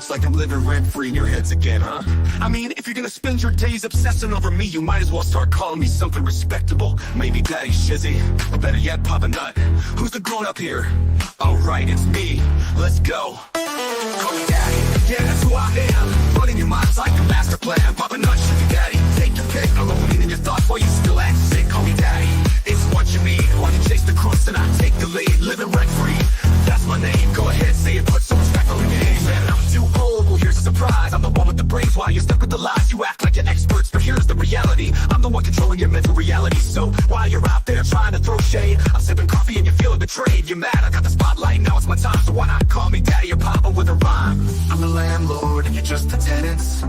looks like I'm living rent-free in your heads again, huh? I mean, if you're gonna spend your days obsessing over me, you might as well start calling me something respectable. Maybe Daddy Shizzy, or better yet, Papa Nut. Who's the grown-up here? Alright, it's me. Let's go. Call me Daddy, yeah, that's who I am. Running your mind's like a master plan. Papa Nut, Shizzy Daddy, take your pick. I'm opening in your thoughts while you still act sick. Call me Daddy, it's what you need. While you chase the crust and I take the lead. Living rent-free, that's my name. Go ahead, say it, put some respect on the name. Man, I'm too old, well here's a surprise. I'm the one with the brains while you're stuck with the lies. You act like you're experts, but here's the reality. I'm the one controlling your mental reality. So while you're out there trying to throw shade, I'm sipping coffee and you're feeling betrayed. You're mad, I got the spotlight, now it's my time. So why not call me Daddy or Papa with a rhyme? I'm the landlord and you're just the tenants,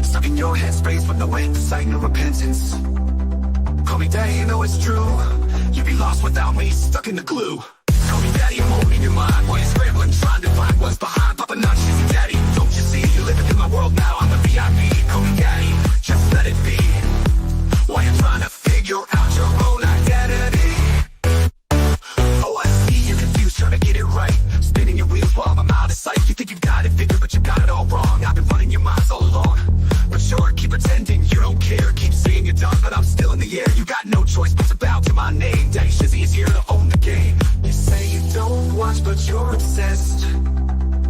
stuck in your headspace with no insight, no repentance. Call me Daddy, you know it's true. You'd be lost without me, stuck in the glue. Call me Daddy, I'm holding your mind while you're scrambling, trying to find what's behind. Papa Nut, Shizzy Daddy, don't you see? You're living in my world now, I'm the VIP. Call me Daddy, just let it be. While you're trying to figure out your own identity. Oh, I see you're confused, trying to get it right. Spinning your wheels while I'm out of sight. You think you've got it figured, but you got it all wrong. I've been running your minds all along. But sure, keep pretending you don't care. Keep saying you're done, but I'm still in the air. You got no choice but to bow to my name. Daddy Shizzy is here to own the game. You say you don't watch, but you're obsessed.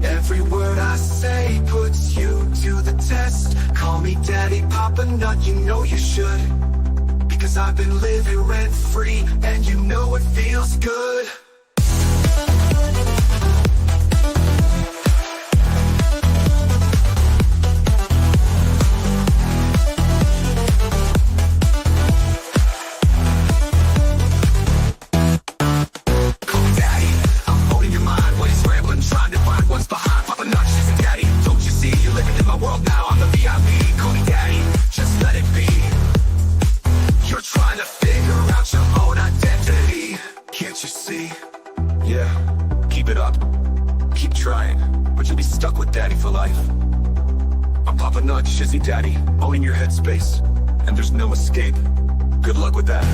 Every word I say puts you to the test. Call me Daddy, Papa Nut, you know you should. Because I've been living rent-free, and you know it feels good. Shizzy Daddy, owning your headspace, and there's no escape. Good luck with that.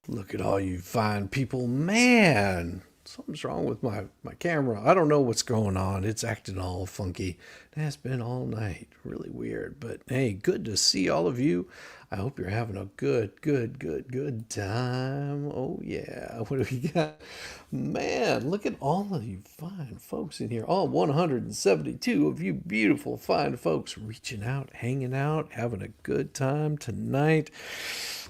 Look at all you fine people, man. Something's wrong with my camera. I don't know what's going on. It's acting all funky. It has been all night. Really weird. But hey, good to see all of you. I hope you're having a good time. Oh yeah. What do we got? Man, look at all of you fine folks in here. All 172 of you beautiful fine folks reaching out, hanging out, having a good time tonight.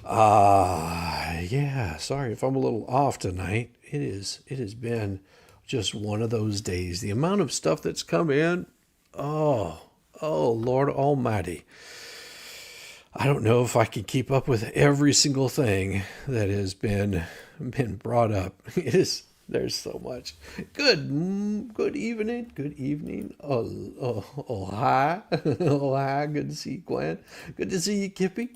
Yeah, sorry if I'm a little off tonight. It has been just one of those days. The amount of stuff that's come in, oh Lord Almighty. I don't know if I can keep up with every single thing that has been brought up. There's so much. Good evening. Oh hi. Oh hi, good to see you, Gwen. Good to see you, Kippy.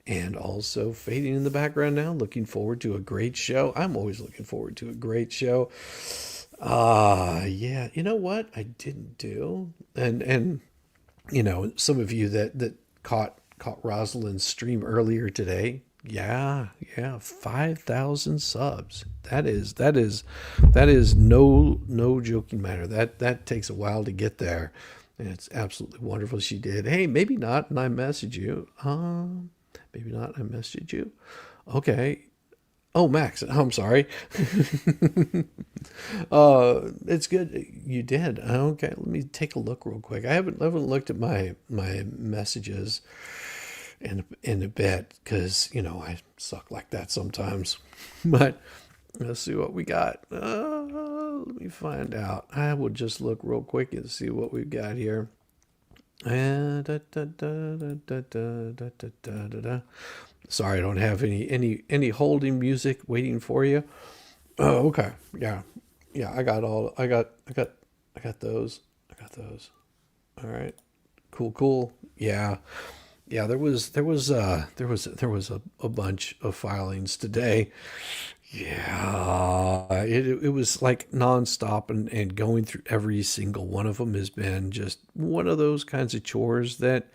And also fading in the background now, looking forward to a great show. I'm always looking forward to a great show. Yeah, you know what I didn't do? And you know, some of you that caught Rosalind's stream earlier today. Yeah, 5,000 subs. That is no joking matter. That takes a while to get there. And it's absolutely wonderful she did. Hey, maybe not, and I message you. Maybe not. I messaged you. Okay. Oh, Max. I'm sorry. It's good. You did. Okay. Let me take a look real quick. I haven't looked at my messages in a bit because, you know, I suck like that sometimes. But let's see what we got. Let me find out. I will just look real quick and see what we've got here. And sorry, I don't have any holding music waiting for you. Oh, okay. Yeah. I got those. All right. Cool. Yeah. There was a bunch of filings today. Yeah, it was like nonstop, and going through every single one of them has been just one of those kinds of chores that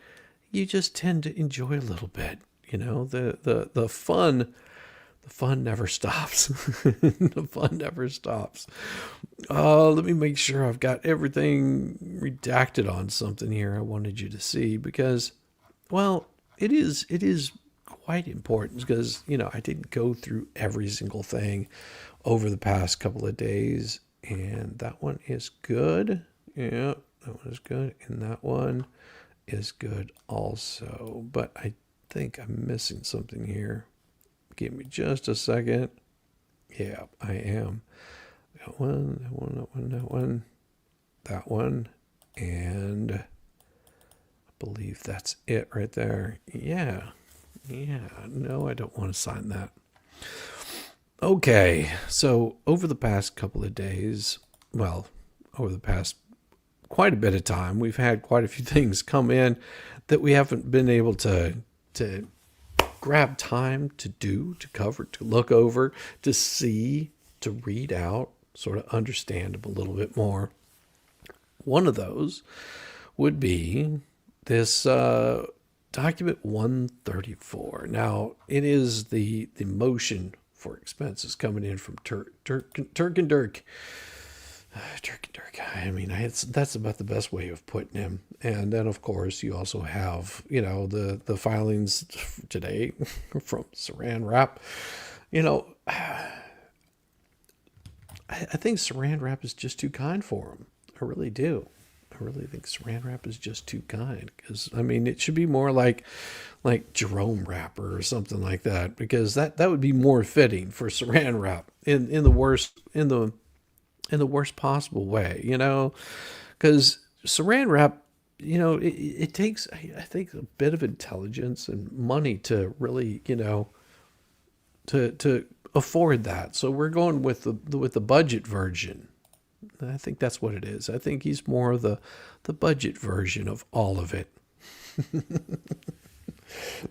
you just tend to enjoy a little bit. You know, the fun never stops. The fun never stops. Let me make sure I've got everything redacted on something here I wanted you to see because, well, it is quite important because, I didn't go through every single thing over the past couple of days, and that one is good. Yeah, that one is good, and that one is good also. But I think I'm missing something here. Give me just a second. Yeah, I am. That one, that one, that one, that one, that one, and I believe that's it right there. Yeah, no, I don't want to sign that. Okay, so over the past couple of days, well, over the past quite a bit of time, we've had quite a few things come in that we haven't been able to grab time to do, to cover, to look over, to see, to read out, sort of understand a little bit more. One of those would be this document 134. Now, it is the motion for expenses coming in from Turk and Dirk. Turk and Dirk. I mean, that's about the best way of putting him. And then, of course, you also have, the filings today from Saran Wrap. I think Saran Wrap is just too kind for him. I really do. I really think Saran Wrap is just too kind because, I mean, it should be more like Jerome Wrapper or something like that, because that would be more fitting for Saran Wrap in the worst possible way, because Saran Wrap, it takes, I think, a bit of intelligence and money to really, to afford that. So we're going with the budget version. I think that's what it is. I think he's more of the budget version of all of it.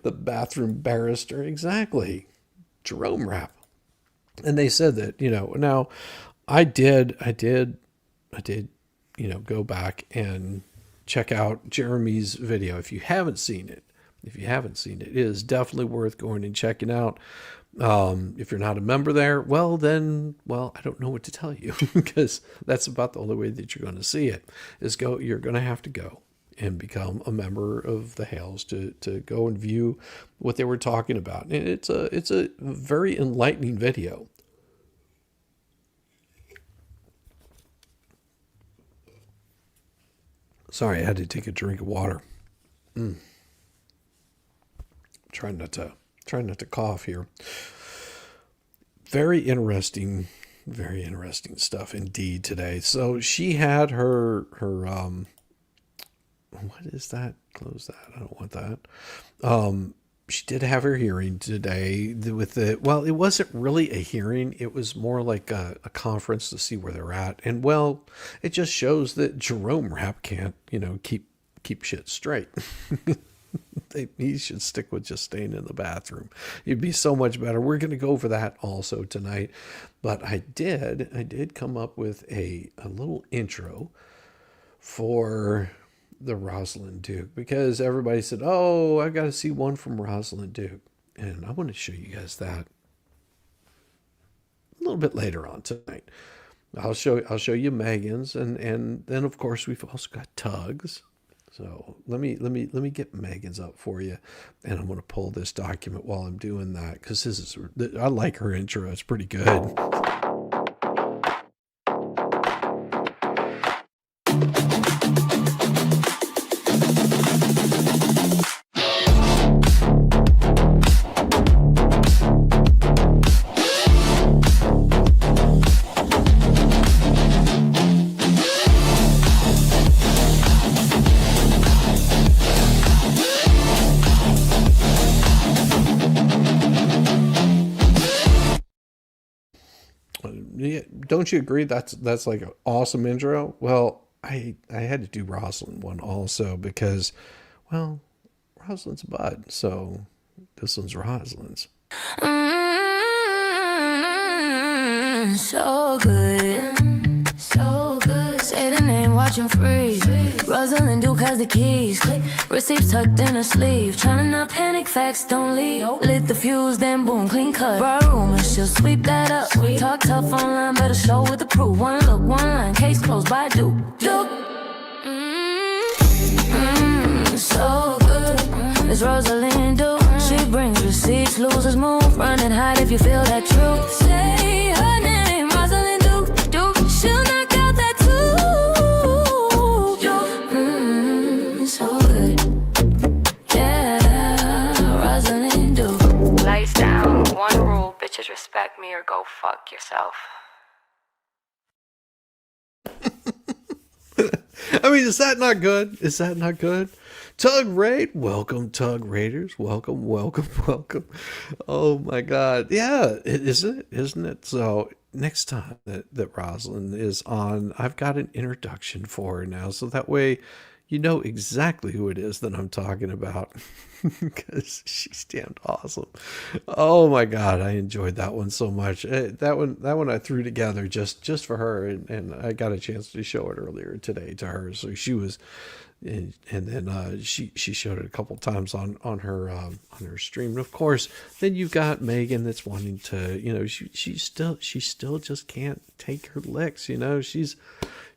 The bathroom barrister, exactly. Jerome Wrap. And they said that, now I did, go back and check out Jeremy's video. If you haven't seen it, it is definitely worth going and checking out. If you're not a member there, well, I don't know what to tell you because that's about the only way that you're going to see it you're going to have to go and become a member of the Hales to go and view what they were talking about. And it's a very enlightening video. Sorry, I had to take a drink of water. Trying not to cough here. Very interesting stuff indeed today. So she had her what is that? Close that. I don't want that. She did have her hearing today with it wasn't really a hearing. It was more like a conference to see where they're at. And it just shows that Jerome Rapp can't, keep shit straight. He should stick with just staying in the bathroom. It'd be so much better. We're going to go over that also tonight. But I did come up with a little intro for the Rosalind Duke, because everybody said, oh, I got to see one from Rosalind Duke. And I want to show you guys that a little bit later on tonight. I'll show you Megan's, and then of course we've also got Tug's. So let me get Megan's up for you, and I'm going to pull this document while I'm doing that, because I like her intro. It's pretty good. Don't you agree that's like an awesome intro? Well, I had to do Rosalind one also because, well, Rosalind's bud, so this one's Rosalind's. So good, so good. Say the name, watch him freeze. Rosalind Duke has the keys. Receipts tucked in her sleeve. Tryna not panic, facts don't leave. Lit the fuse, then boom, clean cut. Bar room and she'll sweep that up. Talk tough online, better show with the proof. One look, one line, case closed by Duke. Duke. So good. It's Rosalind Duke. She brings receipts, losers move. Run and hide if you feel that truth. Say her name, Rosalind Duke. Duke. She'll knock out that too. So good. Yeah, Rosalind Duke. Lights down. One rule, bitches respect me or go fuck yourself. I mean, is that not good? Is that not good? Tug Raid, welcome, Tug Raiders. Welcome, welcome, welcome. Oh my God. Yeah, isn't it? So next time that Rosalind is on, I've got an introduction for her now. So that way you know exactly who it is that I'm talking about. Because she's damned awesome. Oh my God, I enjoyed that one so much. That one I threw together just for her, and I got a chance to show it earlier today to her. So she was, and then she showed it a couple times on her stream. And of course, then you've got Megan that's wanting to, she still just can't take her licks.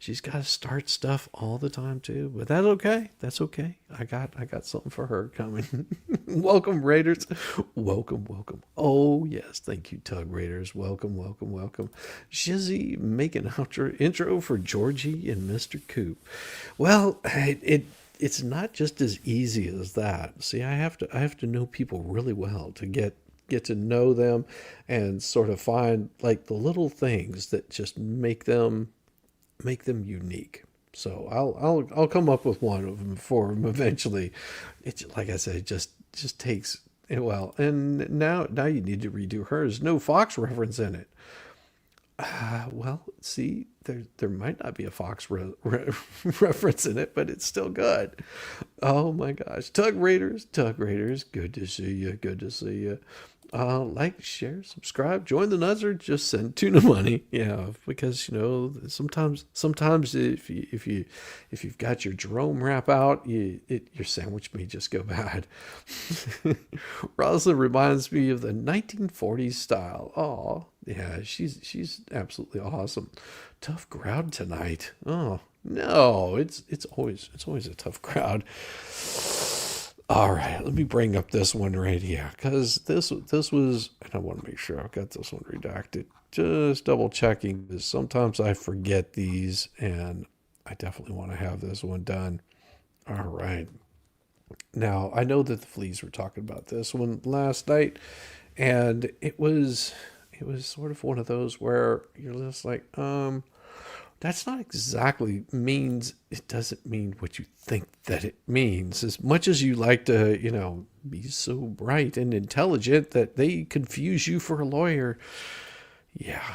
She's got to start stuff all the time too, but that's okay. That's okay. I got something for her coming. Welcome, Raiders. Welcome. Oh yes, thank you, Tug Raiders. Welcome. Shizzy making intro for Georgie and Mr. Coop. Well, it's not just as easy as that. See, I have to know people really well to get to know them and sort of find like the little things that just make them unique. So I'll come up with one of them for them eventually. It's like I said, it just takes well. And now you need to redo hers. No Fox reference in it. Well, see, there might not be a Fox reference in it, but it's still good. Oh my gosh, Tug Raiders, good to see you. Like, share, subscribe, join the nuts, or just send tuna money. Yeah, because sometimes if you've got your Jerome wrap out, your sandwich may just go bad. Rosalind reminds me of the 1940s style. Oh yeah, she's absolutely awesome. Tough crowd tonight. Oh no, it's always a tough crowd. All right, let me bring up this one right here, because this was, and I want to make sure I've got this one redacted. Just double checking, because sometimes I forget these, and I definitely want to have this one done. All right. Now, I know that the Fleas were talking about this one last night, and it was sort of one of those where you're just like, that's not exactly means, it doesn't mean what you think that it means. As much as you like to, be so bright and intelligent that they confuse you for a lawyer. Yeah,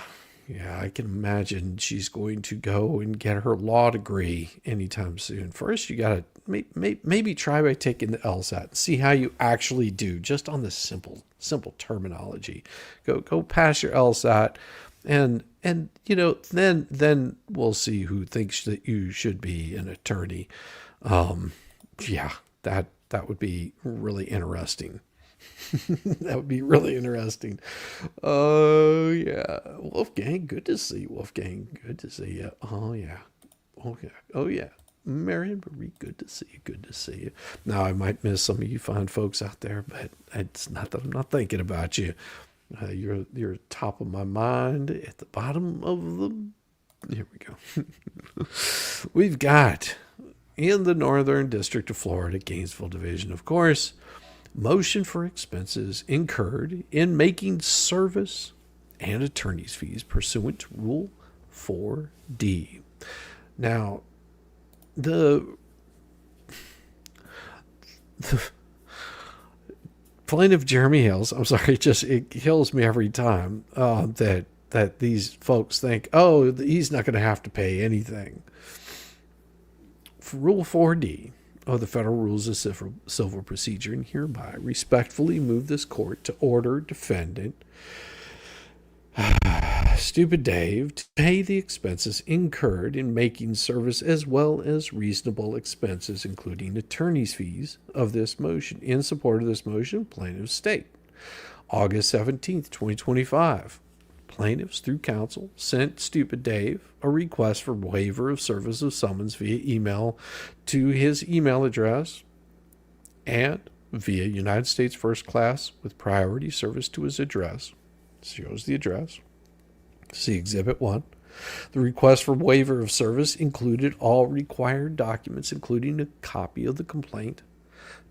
I can imagine she's going to go and get her law degree anytime soon. First, you got to maybe try by taking the LSAT and see how you actually do, just on the simple terminology. Go pass your LSAT. And then we'll see who thinks that you should be an attorney. Yeah, that would be really interesting. That would be really interesting. Oh yeah, Wolfgang, good to see you. Wolfgang, good to see you. Oh yeah, Marion Marie, good to see you. Now I might miss some of you fine folks out there, but it's not that I'm not thinking about you. You're top of my mind, at the bottom of the. Here we go. We've got, in the Northern District of Florida, Gainesville Division, of course, motion for expenses incurred in making service and attorney's fees pursuant to Rule 4D. Now, the plaintiff Jeremy Hills, I'm sorry, it kills me every time that these folks think, oh, he's not going to have to pay anything. For Rule 4D of the Federal Rules of Civil Procedure, and hereby respectfully move this court to order defendant Stupid Dave to pay the expenses incurred in making service as well as reasonable expenses, including attorney's fees of this motion. In support of this motion, plaintiffs state, August 17th, 2025. Plaintiffs, through counsel, sent Stupid Dave a request for waiver of service of summons via email to his email address and via United States First Class with priority service to his address. Shows the address. See Exhibit 1. The request for waiver of service included all required documents, including a copy of the complaint,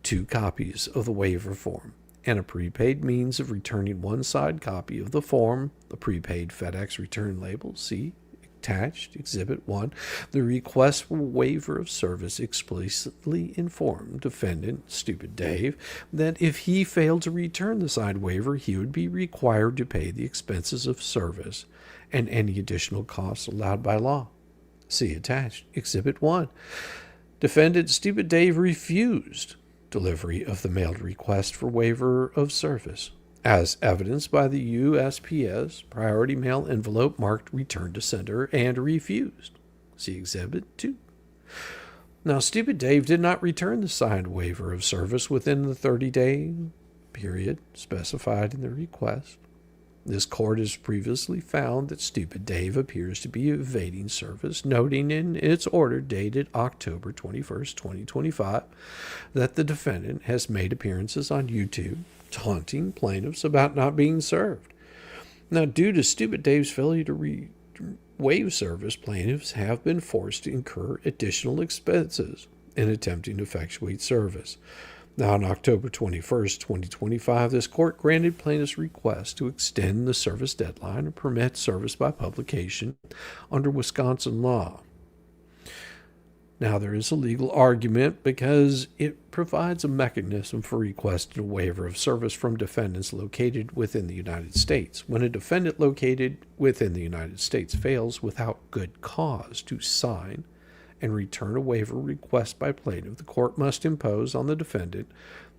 2 copies of the waiver form, and a prepaid means of returning one side copy of the form, the prepaid FedEx return label. See attached Exhibit 1. The request for waiver of service explicitly informed defendant, Stupid Dave, that if he failed to return the signed waiver, he would be required to pay the expenses of service and any additional costs allowed by law. See attached Exhibit 1. Defendant Stupid Dave refused delivery of the mailed request for waiver of service, as evidenced by the USPS priority mail envelope marked return to sender, and refused. See Exhibit 2. Now, Stupid Dave did not return the signed waiver of service within the 30-day period specified in the request. This court has previously found that Stupid Dave appears to be evading service, noting in its order dated October 21st, 2025, that the defendant has made appearances on YouTube taunting plaintiffs about not being served. Now, due to Stupid Dave's failure to waive service, plaintiffs have been forced to incur additional expenses in attempting to effectuate service. Now, on October 21st, 2025, this court granted plaintiffs' request to extend the service deadline and permit service by publication under Wisconsin law. Now, there is a legal argument because it provides a mechanism for requesting a waiver of service from defendants located within the United States. When a defendant located within the United States fails without good cause to sign and return a waiver request by plaintiff, the court must impose on the defendant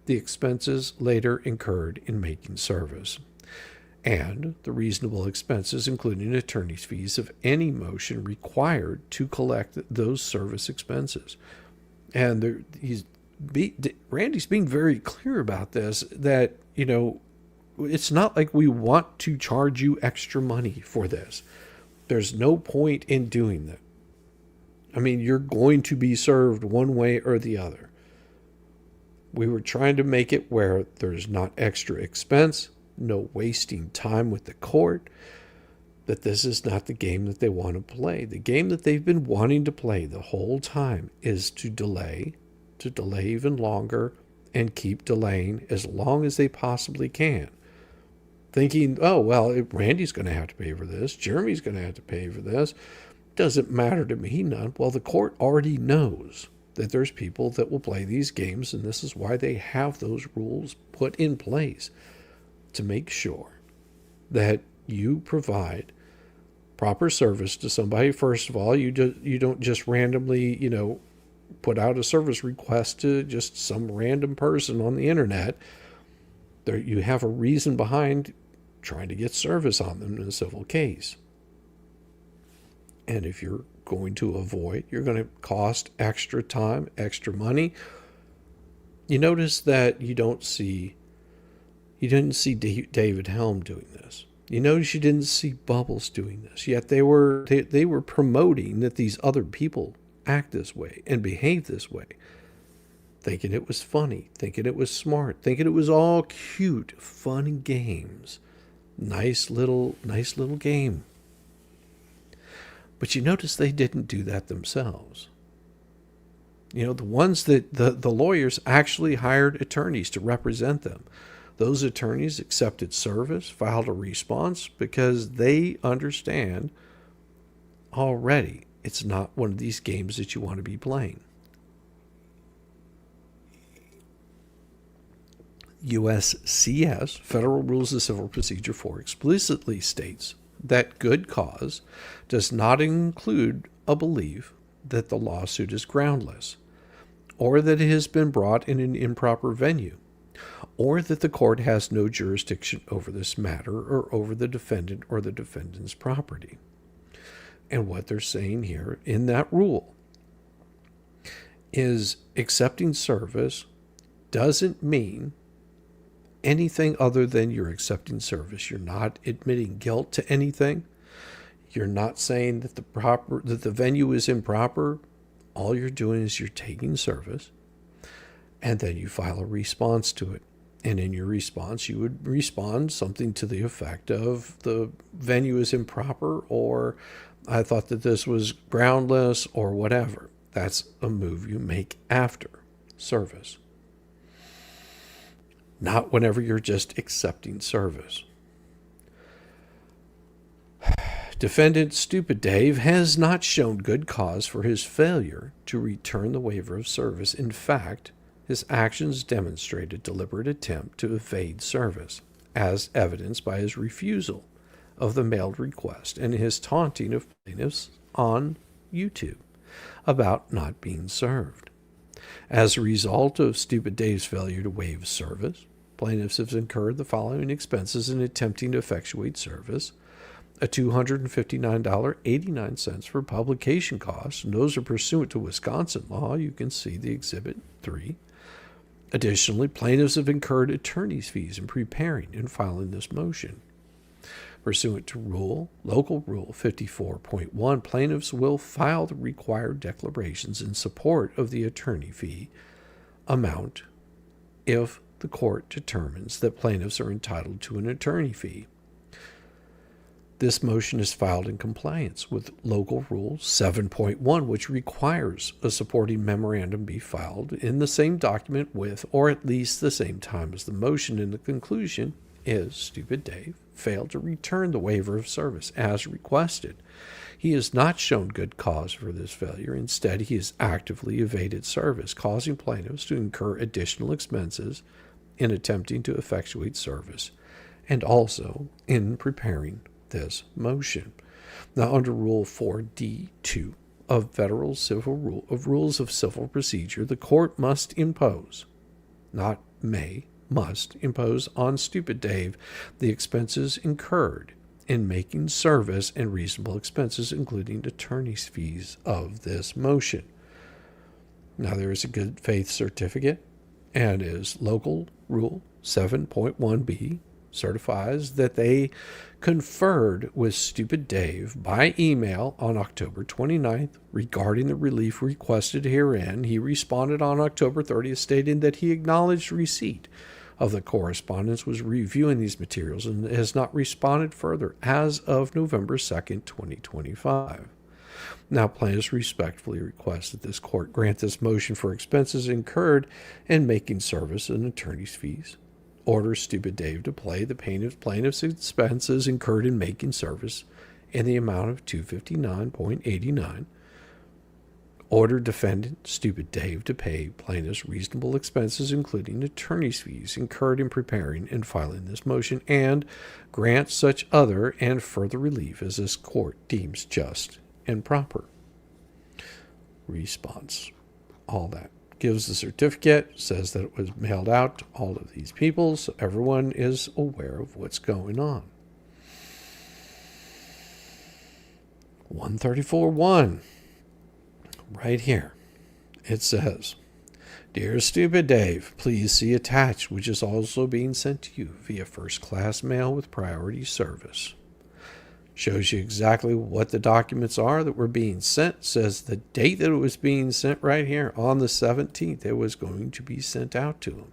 the expenses later incurred in making service, and the reasonable expenses, including attorney's fees, of any motion required to collect those service expenses. And Randy's being very clear about this, that, it's not like we want to charge you extra money for this. There's no point in doing that. I mean, you're going to be served one way or the other. We were trying to make it where there's not extra expense, no wasting time with the court, that this is not the game that they want to play. The game that they've been wanting to play the whole time is to delay even longer, and keep delaying as long as they possibly can. Thinking, oh, well, Randy's going to have to pay for this, Jeremy's going to have to pay for this. Doesn't matter to me none. Well, the court already knows that there's people that will play these games, and this is why they have those rules put in place, to make sure that you provide proper service to somebody. First of all, you don't just randomly, put out a service request to just some random person on the internet. You have a reason behind trying to get service on them in a civil case. And if you're going to avoid, you're going to cost extra time, extra money. You notice that you didn't see David Helm doing this. You notice you didn't see Bubbles doing this. Yet they were promoting that these other people act this way and behave this way, thinking it was funny, thinking it was smart, thinking it was all cute, fun games. Nice little game. But you notice they didn't do that themselves. The ones that the lawyers actually hired attorneys to represent them. Those attorneys accepted service, filed a response, because they understand already it's not one of these games that you want to be playing. USCS, Federal Rules of Civil Procedure 4, explicitly states that good cause does not include a belief that the lawsuit is groundless or that it has been brought in an improper venue. or that the court has no jurisdiction over this matter or over the defendant or the defendant's property. And what they're saying here in that rule is accepting service doesn't mean anything other than you're accepting service. You're not admitting guilt to anything. You're not saying that the venue is improper. All you're doing is you're taking service, and then you file a response to it. And in your response, you would respond something to the effect of the venue is improper, or I thought that this was groundless, or whatever. That's a move you make after service, not whenever you're just accepting service. Defendant Stupid Dave has not shown good cause for his failure to return the waiver of service. In fact, his actions demonstrate a deliberate attempt to evade service, as evidenced by his refusal of the mailed request and his taunting of plaintiffs on YouTube about not being served. As a result of Stupid Dave's failure to waive service, plaintiffs have incurred the following expenses in attempting to effectuate service: a $259.89 for publication costs, and those are pursuant to Wisconsin law. You can see the Exhibit 3. Additionally, plaintiffs have incurred attorney's fees in preparing and filing this motion. Pursuant to Local Rule 54.1, plaintiffs will file the required declarations in support of the attorney fee amount if the court determines that plaintiffs are entitled to an attorney fee. This motion is filed in compliance with Local Rule 7.1, which requires a supporting memorandum be filed in the same document with, or at least the same time as the motion, and the conclusion is Stupid Dave failed to return the waiver of service as requested. He has not shown good cause for this failure. Instead, he has actively evaded service, causing plaintiffs to incur additional expenses in attempting to effectuate service and also in preparing this motion. Now, under Rule 4D2 of Federal Civil Rules of Civil Procedure, the court must impose, not may, must impose on Stupid Dave the expenses incurred in making service and reasonable expenses, including attorney's fees of this motion. Now, there is a good faith certificate, and is Local Rule 7.1b certifies that they conferred with Stupid Dave by email on October 29th regarding the relief requested herein. He responded on October 30th, stating that he acknowledged receipt of the correspondence, was reviewing these materials, and has not responded further as of November 2nd, 2025. Now, plaintiffs respectfully request that this court grant this motion for expenses incurred in making service and attorney's fees. Order Stupid Dave to pay the plaintiff's expenses incurred in making service in the amount of $259.89. Order defendant Stupid Dave to pay plaintiff's reasonable expenses, including attorney's fees incurred in preparing and filing this motion, and grant such other and further relief as this court deems just and proper. Response. All that. Gives the certificate, says that it was mailed out to all of these people, so everyone is aware of what's going on. 134.1. Right here. It says, Dear Stupid Dave, please see attached, which is also being sent to you via first-class mail with priority service. Shows you exactly what the documents are that were being sent. Says the date that it was being sent right here, on the 17th, it was going to be sent out to them.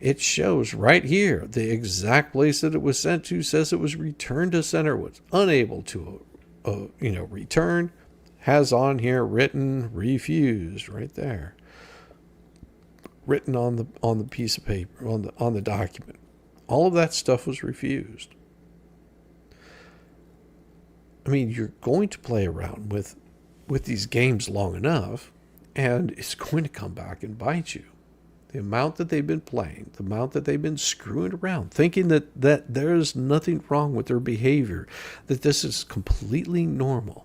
It shows right here the exact place that it was sent to. Says it was returned to sender, was unable to return. Has on here written refused right there. Written on the piece of paper, on the document. All of that stuff was refused. I mean, you're going to play around with these games long enough, and it's going to come back and bite you. The amount that they've been playing, the amount that they've been screwing around, thinking that there's nothing wrong with their behavior, that this is completely normal,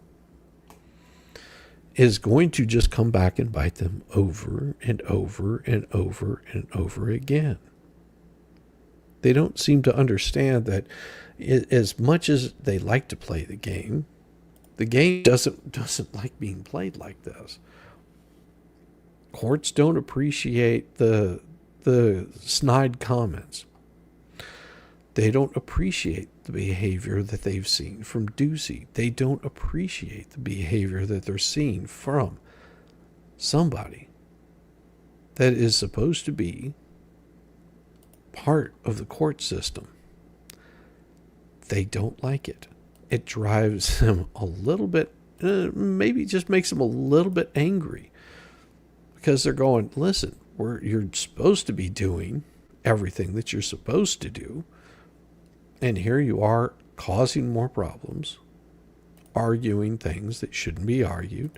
is going to just come back and bite them over and over and over and over again. They don't seem to understand that as much as they like to play the game doesn't like being played like this. Courts don't appreciate the snide comments. They don't appreciate the behavior that they've seen from Ducey. They don't appreciate the behavior that they're seeing from somebody that is supposed to be part of the court system. They don't like it. It drives them a little bit, maybe just makes them a little bit angry, because they're going, listen, you're supposed to be doing everything that you're supposed to do, and here you are causing more problems, arguing things that shouldn't be argued.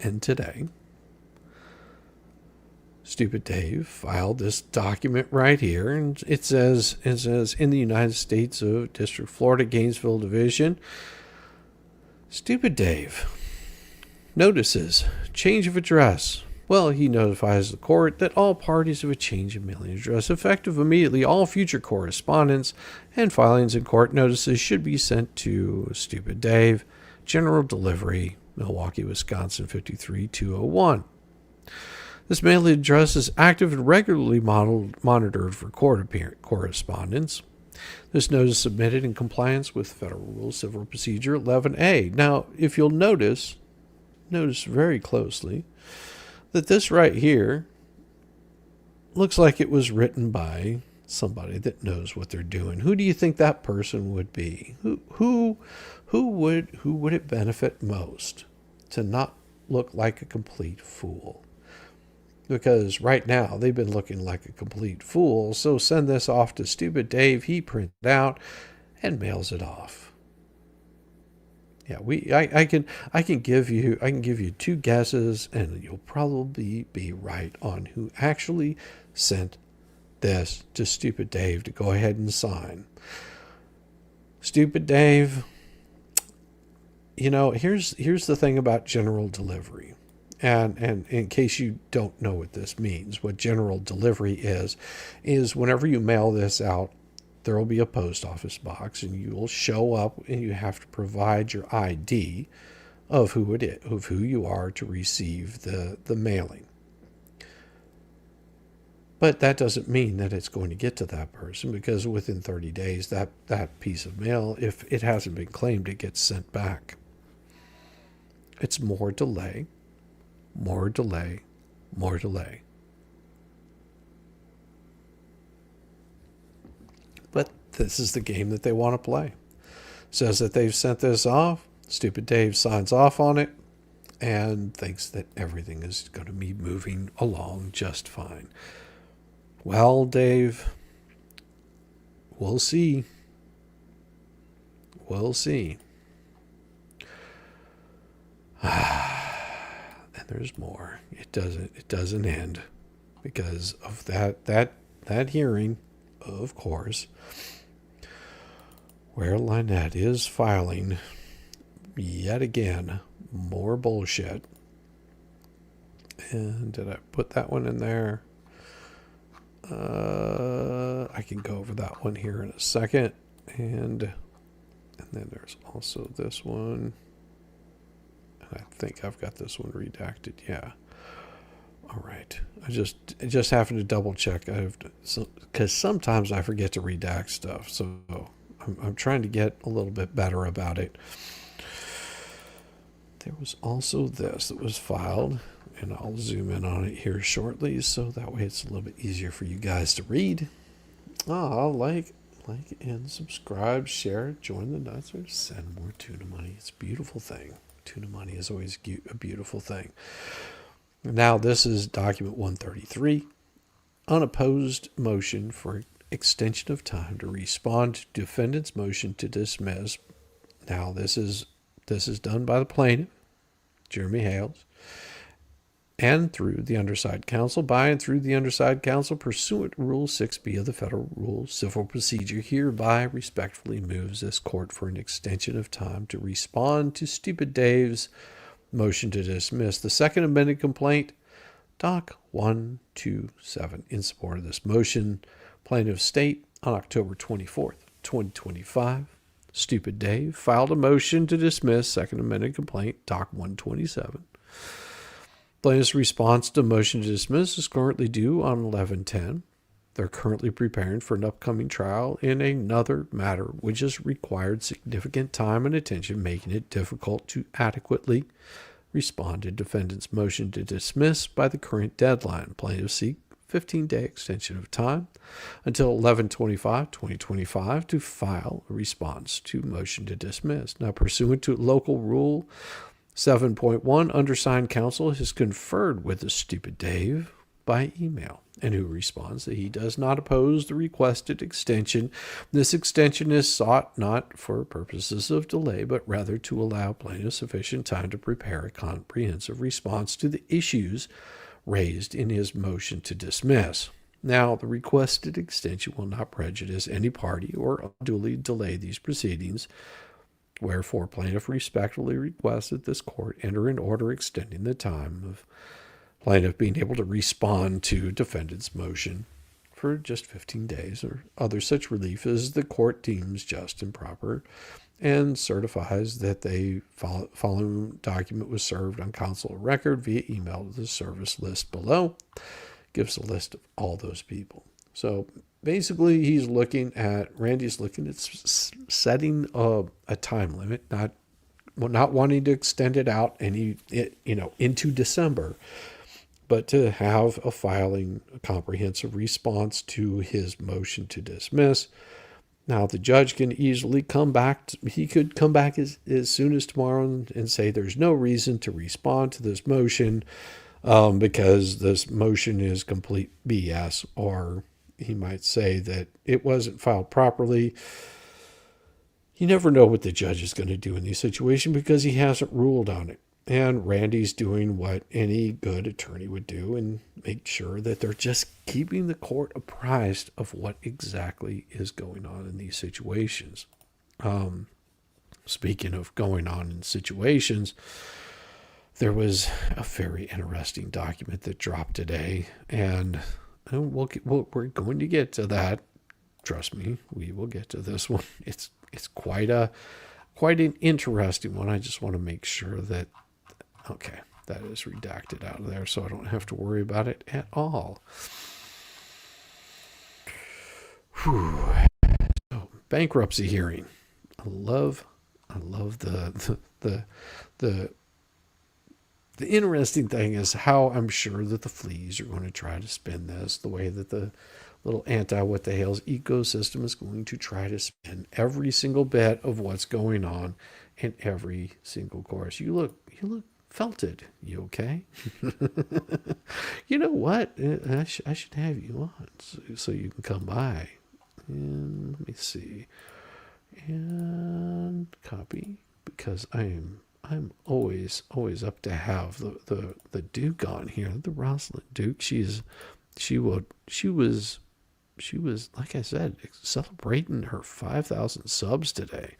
And today, Stupid Dave filed this document right here, and it says in the United States of District Florida, Gainesville Division, Stupid Dave notices change of address. Well, he notifies the court that all parties of a change of mailing address, effective immediately, all future correspondence and filings and court notices should be sent to Stupid Dave, General Delivery, Milwaukee, Wisconsin 53201. This mailing address is active and regularly monitored for court correspondence. This notice is submitted in compliance with Federal Rules Civil Procedure 11A. Now, if you'll notice very closely that this right here looks like it was written by somebody that knows what they're doing. Who do you think that person would be? Who would it benefit most to not look like a complete fool? Because right now they've been looking like a complete fool. So send this off to Stupid Dave. He prints it out and mails it off. Yeah, I can give you two guesses, and you'll probably be right on who actually sent this to Stupid Dave to go ahead and sign. Stupid Dave, here's the thing about general delivery. And in case you don't know what this means, what general delivery is whenever you mail this out, there will be a post office box, and you will show up, and you have to provide your ID of who it is, of who you are to receive the mailing. But that doesn't mean that it's going to get to that person, because within 30 days, that piece of mail, if it hasn't been claimed, it gets sent back. It's more delay, more delay, more delay. But this is the game that they want to play. Says that they've sent this off. Stupid Dave signs off on it and thinks that everything is going to be moving along just fine. Well, Dave, we'll see. We'll see. And there's more. It doesn't end because of that hearing, of course, where Lynette is filing yet again more bullshit. And did I put that one in there? I can go over that one here in a second. And then there's also this one. I think I've got this one redacted. Yeah. All right. I just having to double check. Because sometimes I forget to redact stuff. So I'm trying to get a little bit better about it. There was also this that was filed, and I'll zoom in on it here shortly, so that way it's a little bit easier for you guys to read. Like and subscribe, share, join the nuts, or send more tuna money. It's a beautiful thing. Tuna money is always a beautiful thing. Now, this is document 133, unopposed motion for extension of time to respond to defendant's motion to dismiss. Now, this is done by the plaintiff, Jeremy Hales, and through the underside counsel, by and through the underside counsel, pursuant to Rule 6B of the Federal Rules Civil Procedure, hereby respectfully moves this court for an extension of time to respond to Stupid Dave's motion to dismiss the second amended complaint Doc 127. In support of this motion, plaintiffs state on October 24th, 2025, Stupid Dave filed a motion to dismiss second amended complaint, Doc 127. Plaintiff's response to motion to dismiss is currently due on 11/10. They're currently preparing for an upcoming trial in another matter which has required significant time and attention, making it difficult to adequately respond to defendant's motion to dismiss by the current deadline. Plaintiffs seek 15-day extension of time until 11/25/2025 to file a response to motion to dismiss. Now, pursuant to local rule 7.1, undersigned counsel has conferred with the Stupid Dave by email, and who responds that he does not oppose the requested extension. This extension is sought not for purposes of delay, but rather to allow plaintiff sufficient time to prepare a comprehensive response to the issues raised in his motion to dismiss. Now, the requested extension will not prejudice any party or unduly delay these proceedings. Wherefore, plaintiff respectfully requests that this court enter an order extending the time of plaintiff being able to respond to defendant's motion for just 15 days or other such relief as the court deems just and proper, and certifies that the following document was served on counsel record via email to the service list below. Gives a list of all those people. So basically, Randy's looking at setting a time limit, not wanting to extend it out into December, but to have a comprehensive response to his motion to dismiss. Now, the judge can easily come back. He could come back as soon as tomorrow and say there's no reason to respond to this motion because this motion is complete BS, or he might say that it wasn't filed properly. You never know what the judge is going to do in these situations because he hasn't ruled on it. And Randy's doing what any good attorney would do and make sure that they're just keeping the court apprised of what exactly is going on in these situations. Speaking of going on in situations, there was a very interesting document that dropped today, and we're going to get to that. Trust me, we will get to this one. It's quite an interesting one. I just want to make sure that, okay, that is redacted out of there so I don't have to worry about it at all. Whew. So, bankruptcy hearing. I love the interesting thing is how I'm sure that the Fleas are going to try to spin this, the way that the little ANTI-WTH's ecosystem is going to try to spin every single bit of what's going on in every single course. You look felted. You okay? You know what? I should have you on so you can come by. And let me see. And copy, because I'm always up to have the Duke on here, the Rosalind Duke. She was, like I said, celebrating her 5,000 subs today.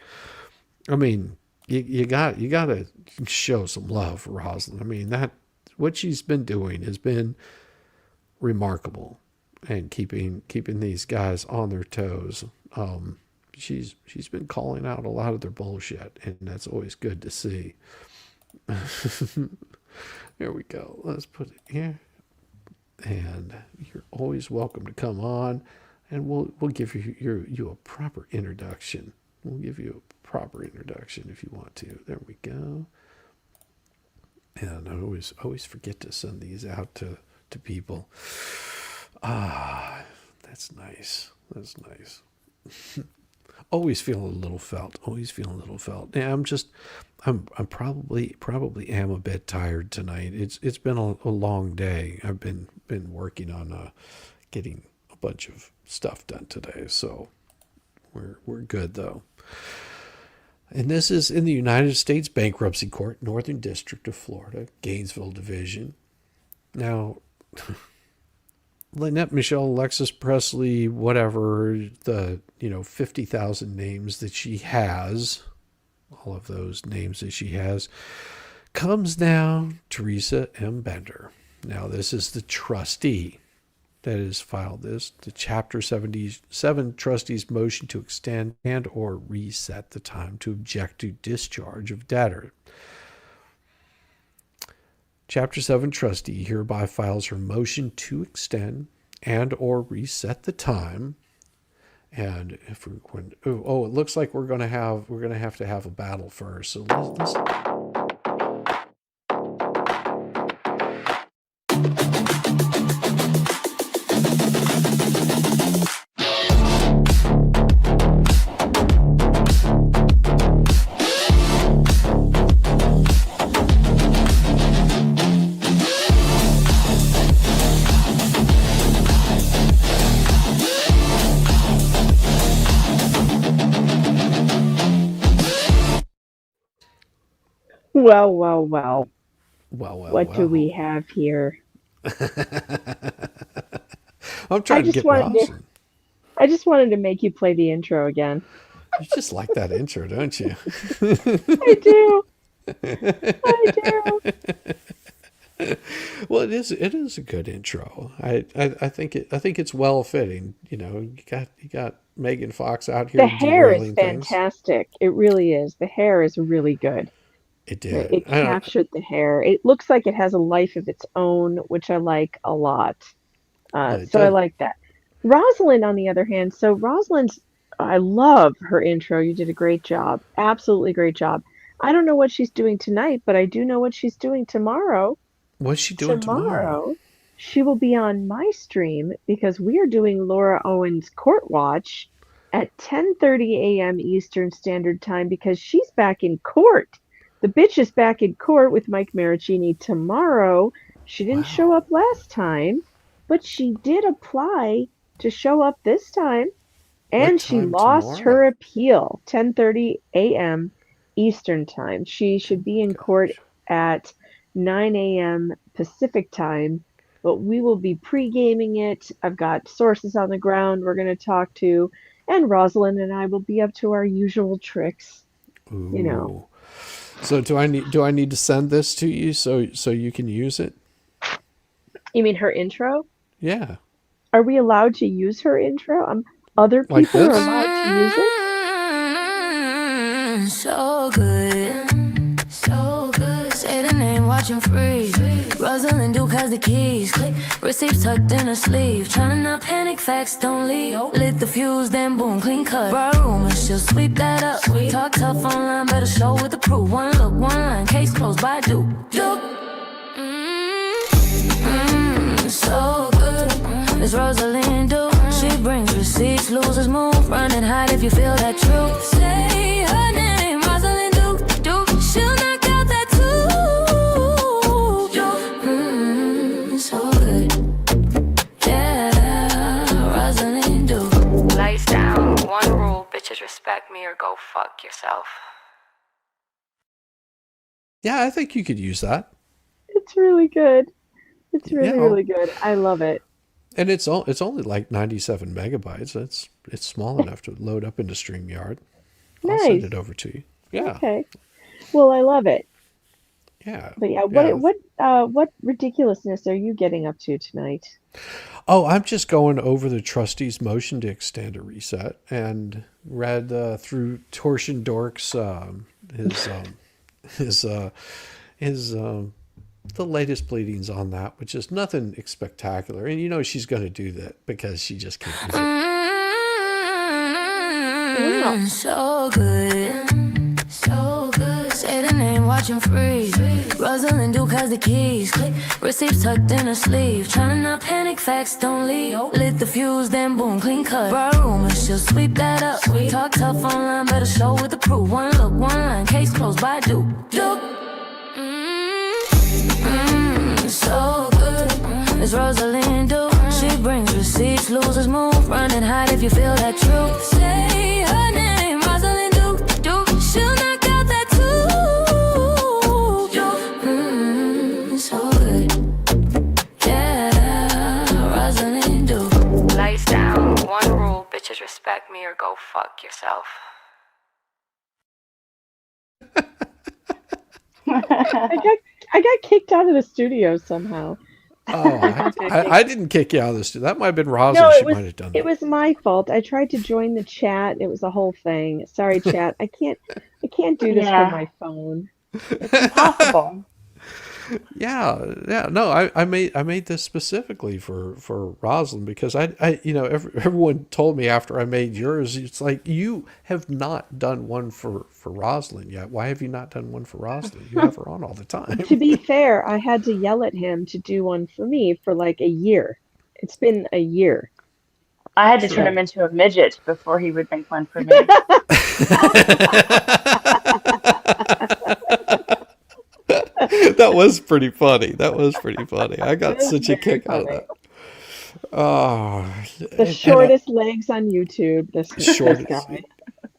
I mean, you got to show some love for Rosalind. I mean, that what she's been doing has been remarkable, and keeping these guys on their toes. She's been calling out a lot of their bullshit, and that's always good to see. There we go. Let's put it here. And you're always welcome to come on, and we'll give you a proper introduction. We'll give you a proper introduction if you want to. There we go. And I always forget to send these out to people. That's nice. That's nice. Always feeling a little felt. Yeah, I'm probably am a bit tired tonight. It's been a long day. I've been working on getting a bunch of stuff done today, so we're good though. And this is in the United States Bankruptcy Court, Northern District of Florida, Gainesville Division. Now, Lynette, Michelle, Alexis Presley, whatever, the 50,000 names that she has, all of those names that she has, comes down Teresa M. Bender. Now, this is the trustee that has filed this. The Chapter 77 trustee's motion to extend and or reset the time to object to discharge of debtor. Chapter 7 trustee hereby files her motion to extend and or reset the time. And if we, it looks like we're gonna have to have a battle first. So let's Well. What do we well. have here? I'm trying to get Roslyn. I just wanted to make you play the intro again. You just like that intro, don't you? I do. I do. Well, it is a good intro. I think it's well fitting. You know, you got Megan Fox out here. The hair is derailing things. fantastic. It really is. The hair is really good. It did. It captured the hair. It looks like it has a life of its own, which I like a lot. So I like that. Rosalind, on the other hand, I love her intro. You did a great job. Absolutely great job. I don't know what she's doing tonight, but I do know what she's doing tomorrow. What's she doing tomorrow? She will be on my stream because we are doing Laura Owen's Court Watch at 10:30 a.m. Eastern Standard Time because she's back in court. The bitch is back in court with Mike Maricini tomorrow. She didn't show up last time, but she did apply to show up this time, and she lost her appeal. 10:30 a.m. Eastern Time. She should be in court at 9 a.m. Pacific Time, but we will be pre-gaming it. I've got sources on the ground we're going to talk to, and Rosalind and I will be up to our usual tricks. Ooh. You know. So do I need to send this to you so you can use it? You mean her intro? Yeah. Are we allowed to use her intro? Other people are allowed to use it? So good, so good. Say the name, watch him freeze. Rosalind Duke has the keys. Receipts tucked in her sleeve. Trying not panic, facts don't leave. Lit the fuse, then boom, clean cut. Bar rumors, she'll sweep that up. Talk tough online, better show with the proof. One look, one line, case closed by Duke. So good. It's Rosalind Duke. She brings receipts, losers move. Run and hide if you feel that truth. Say her name, Rosalind Duke. She'll knock out that too. So good. Yeah, Rosalind Duke. Lights down. One rule, bitches respect me or go fuck yourself. Yeah, I think you could use that. It's really good. It's really good. I love it. And it's only like 97 megabytes. It's small enough to load up into StreamYard. I'll send it over to you. Yeah. Okay. Well, I love it. Yeah. But yeah, what ridiculousness are you getting up to tonight? Oh, I'm just going over the trustee's motion to extend a reset and read through Torsion Dork's his the latest pleadings on that, which is nothing spectacular. And you know she's going to do that because she just can't use it. So good, so good. Say the name, watch him freeze. Rosalind Duke has the keys. Receipts tucked in her sleeve. Trying not panic, facts don't leave. Lit the fuse, then boom, clean cut. Bar rumors, she'll sweep that up. Talk tough online, better show with the proof. One look, one line, case closed by Duke. So good. It's Rosalind Duke. She brings receipts, losers move. Run and hide if you feel that truth. Say her name, Rosalind Duke. She'll knock out that too. So good. Yeah, Rosalind Duke. Lights down. One rule, bitches respect me or go fuck yourself. I got kicked out of the studio somehow. Oh, I didn't kick you out of this. That might have been Rosin. No, She might have done it that. was my fault. I tried to join the chat. It was a whole thing. Sorry, chat. I can't do this from Yeah, my phone. it's impossible. Yeah, yeah. No, I made this specifically for Rosalind because everyone told me after I made yours, it's like you have not done one for Rosalind yet. Why have you not done one for Rosalind? You have her on all the time. To be fair, I had to yell at him to do one for me for like a year. It's been a year. I had to turn So him into a midget before he would make one for me. That was pretty funny. That was pretty funny. I it got was such a very kick out of funny. that. Oh, The and shortest legs on YouTube, this short guy.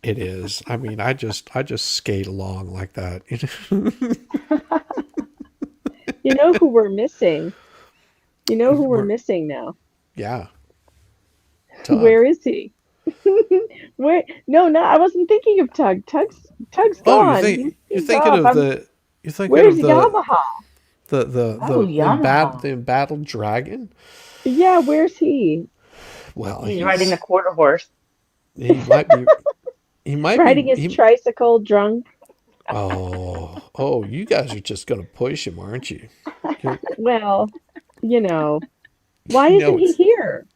it is. I mean, I just skate along like that. You know who we're missing? You know who we're We're- missing now? yeah, Where Tug. is he? Where? No, no, I wasn't thinking of Tug. Tug's Oh, gone. you're He's thinking off. of the you're thinking Where's of Yamaha? Oh, the Yamaha. embattled dragon. Yeah, where's he? Well, He's riding the quarter horse. he might be he might Riding be his tricycle drunk. oh, you guys are just gonna push him, aren't you? You're, Well, you know, why you isn't know he it's here?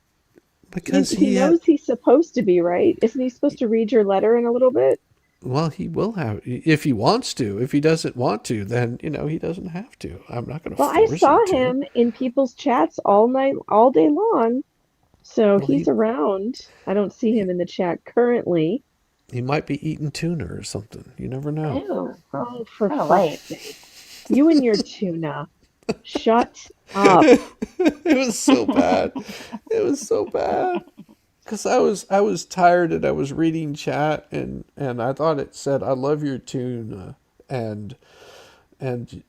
because He knows he's supposed to be, right? Isn't he supposed to read your letter in a little bit? well, he will have if he wants to. If he doesn't want to, then he doesn't have to. I'm not gonna Well, I force saw him to. him in people's chats all night, all day long. So Well, he's around. I don't see him in the chat currently. he might be eating tuna or something. You never know. Ew, Oh, for kind of fuck's late. sake. You and your tuna. Shut up. It was so bad. It was so bad. Because I was tired and I was reading chat and I thought it said I love your tune and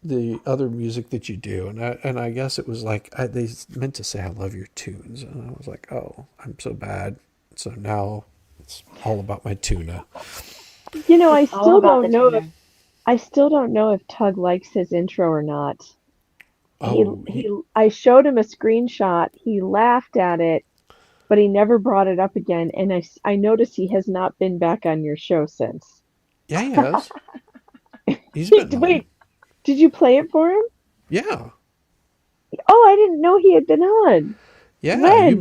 the other music that you do and I guess it was like they meant to say I love your tunes and I was like, oh, I'm so bad. So now it's all about my tuna. You know, I All still about the don't know if tuna. I still don't know if Tug likes his intro or not. He Oh, he I showed him a screenshot. He laughed at it, but he never brought it up again. And I noticed he has not been back on your show since. yeah, he has. He's been on. Wait, did you play it for him? Yeah, Oh, I didn't know he had been on. yeah. When?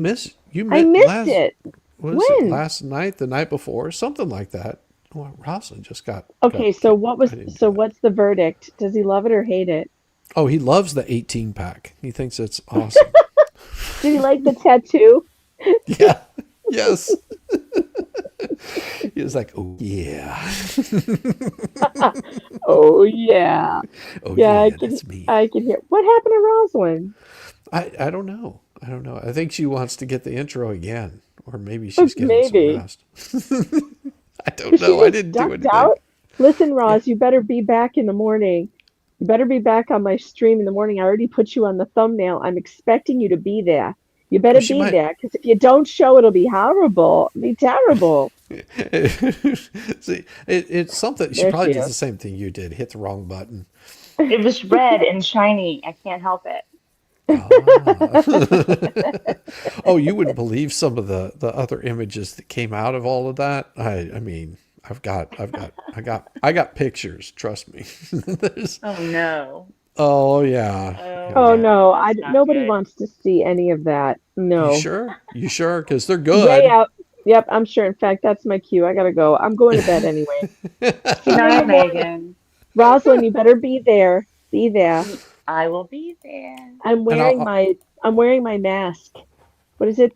You I missed missed last. it. What is it? When? Last night, the night before, something like that. Well, Rosalind just got Okay, so I didn't do that. what's the verdict? Does he love it or hate it? Oh, he loves the 18 pack. He thinks it's awesome. Did he like the tattoo? Yeah. Yes. He was like, oh yeah. Oh yeah. Oh Yeah, yeah, that's me. I can hear. What happened to Rosalind? I don't know. I don't know. I think she wants to get the intro again. Or maybe she's getting some Maybe. rest. I don't She know. I just didn't do ducked anything. out. Listen, Yeah. Roz, you better be back in the morning. You better be back on my stream in the morning. I already put you on the thumbnail. I'm expecting you to be there. You Oh, better she be might. there, because if you don't show, it'll be horrible. It'll be terrible. See, it's something. She There probably she did the is. same thing you did. Hit the wrong button. It was red and shiny. I can't help it. Ah. Oh, you wouldn't believe some of the other images that came out of all of that. I mean, I got pictures. Trust me. There's, Oh no. oh yeah, Oh Oh yeah. no. no, That's not nobody good. wants to see any of that. You No. sure? You sure? Because they're Yeah, good. yeah. Yep, I'm sure. In fact, that's my cue. I gotta go. I'm going to bed anyway. See Good you in the night, morning. Megan. Rosalind, you better be there. Be there. I will be there. I'm And wearing my mask. What is it?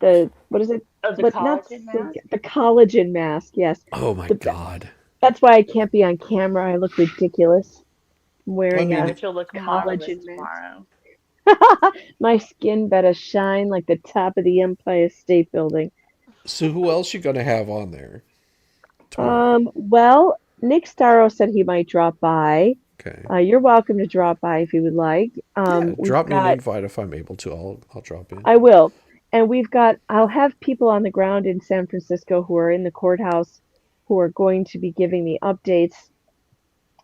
What is it? Oh, the But not collagen mask? the collagen mask. Yes. oh my The, God. that's why I can't be on camera. I look ridiculous. I'm Well, I wearing mean, Yeah, a but you'll look marvelous collagen mask. tomorrow. My skin better shine like the top of the Empire State Building. so who else you gonna have on there tomorrow? Well, Nick Starro said he might drop by. Okay. You're welcome to drop by if you would like. Yeah, We've drop me an got, invite if I'm able to. I'll drop in. I will. And I'll have people on the ground in San Francisco who are in the courthouse who are going to be giving me updates.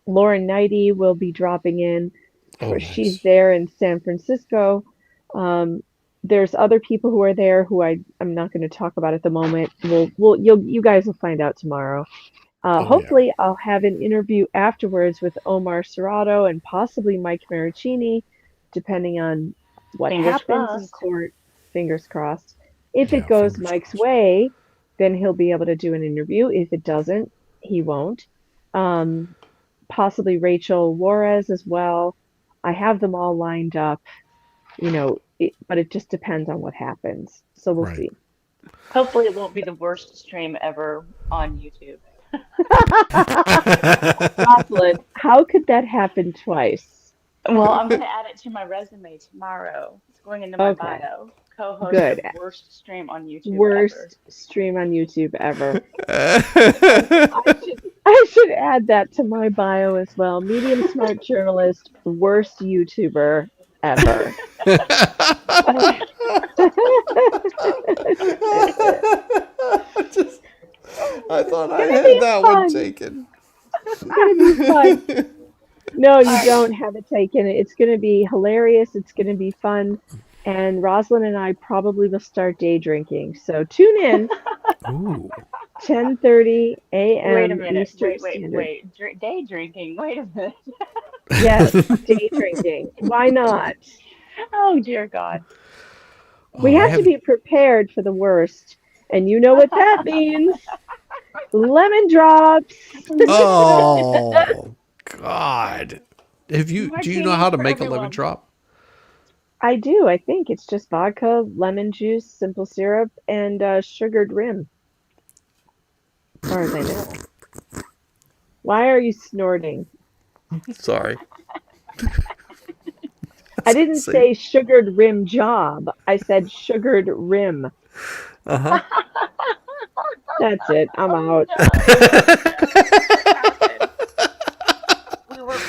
Lauren Knighty will be dropping in. Oh, She's nice. there in San Francisco. There's other people who are there who I'm not going to talk about at the moment. You guys will find out tomorrow. Oh yeah. Hopefully, I'll have an interview afterwards with Omar Serrato and possibly Mike Maricini, depending on what Fingers happens in crossed. court. Fingers crossed. If it Yeah, goes fingers Mike's crossed. way, then he'll be able to do an interview. If it doesn't, he won't. Um, Possibly Rachel Juarez as well. I have them all lined up, but it just depends on what happens. So we'll Right. see. Hopefully, it won't be the worst stream ever on YouTube. Jocelyn, how could that happen twice? Well, I'm going to add it to my resume tomorrow. It's going into my Okay, bio. Co-host of good. worst stream on YouTube ever. Worst stream on YouTube ever. I should add that to my bio as well. Medium smart journalist, worst YouTuber ever. Just, I thought I Gonna had be that one fun. taken. It's gonna be fun. No, you don't have it taken. It's gonna be hilarious. It's gonna be fun. And Rosalind and I probably will start day drinking. So tune in, Ooh. 10:30 Wait a a.m. minute. Eastern Wait, wait, Standard. wait. Day drinking. Wait a minute. Yes, day drinking. Why not? Oh, dear God. We Oh, I have to have. be prepared for the worst. And you know what that means. Lemon drops. Oh God. Do you know Martinis how to for make a lemon everyone. drop? I do. I think it's just vodka, lemon juice, simple syrup, and sugared rim, as far as I know. Why are you snorting? Sorry. I didn't Say. say sugared rim job. I said sugared rim. Uh-huh. That's it. I'm Oh out. no. What happened?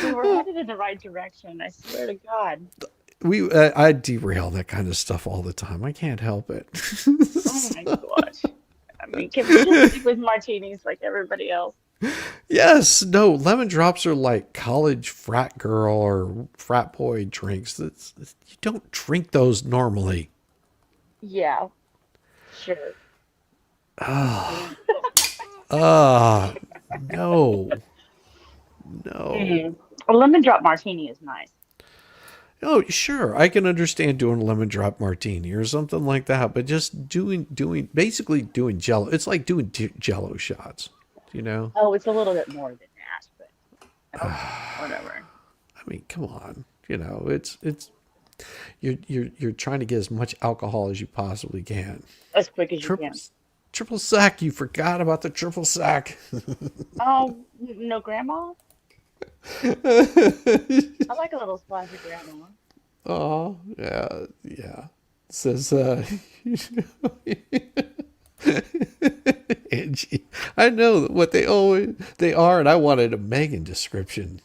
We were headed in the right direction. I swear to God. I derail that kind of stuff all the time. I can't help it. Oh my gosh. I mean, can we just stick with martinis like everybody else? Yes, no, lemon drops are like college frat girl or frat boy drinks. You don't drink those normally. Yeah, sure. Ah, ah, no, no. A lemon drop martini is nice. Oh, sure, I can understand doing a lemon drop martini or something like that, but just basically doing Jello. It's like doing Jello shots, you know? Oh, it's a little bit more than that, but okay, whatever. I mean, come on, it's you're trying to get as much alcohol as you possibly can. As quick as you Triple can. triple sec. You forgot about the triple sec. Oh, no grandma? I like a little splash of grandma. Oh, yeah, yeah. It says, Angie, I know what they are, and I wanted a Megan description.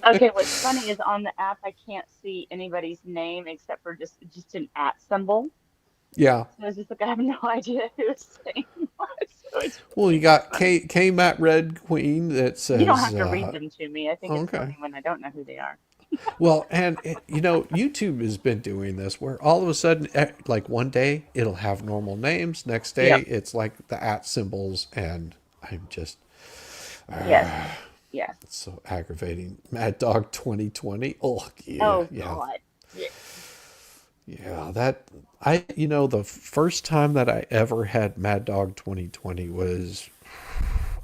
Okay, what's funny is on the app I can't see anybody's name except for just an at symbol. Yeah. So it's just like I have no idea who's saying what. So it's Well, you really got funny. K Matt Red Queen that You don't says, have to read them to me. I think it's okay. funny when I don't know who they are. Well, and YouTube has been doing this where all of a sudden, like one day it'll have normal names, next day Yep. it's like the at symbols, and I'm just Yes. Yes. it's so aggravating. Mad Dog 2020. Oh yeah, Oh yeah, God. Yeah. yeah. The first time that I ever had Mad Dog 2020 was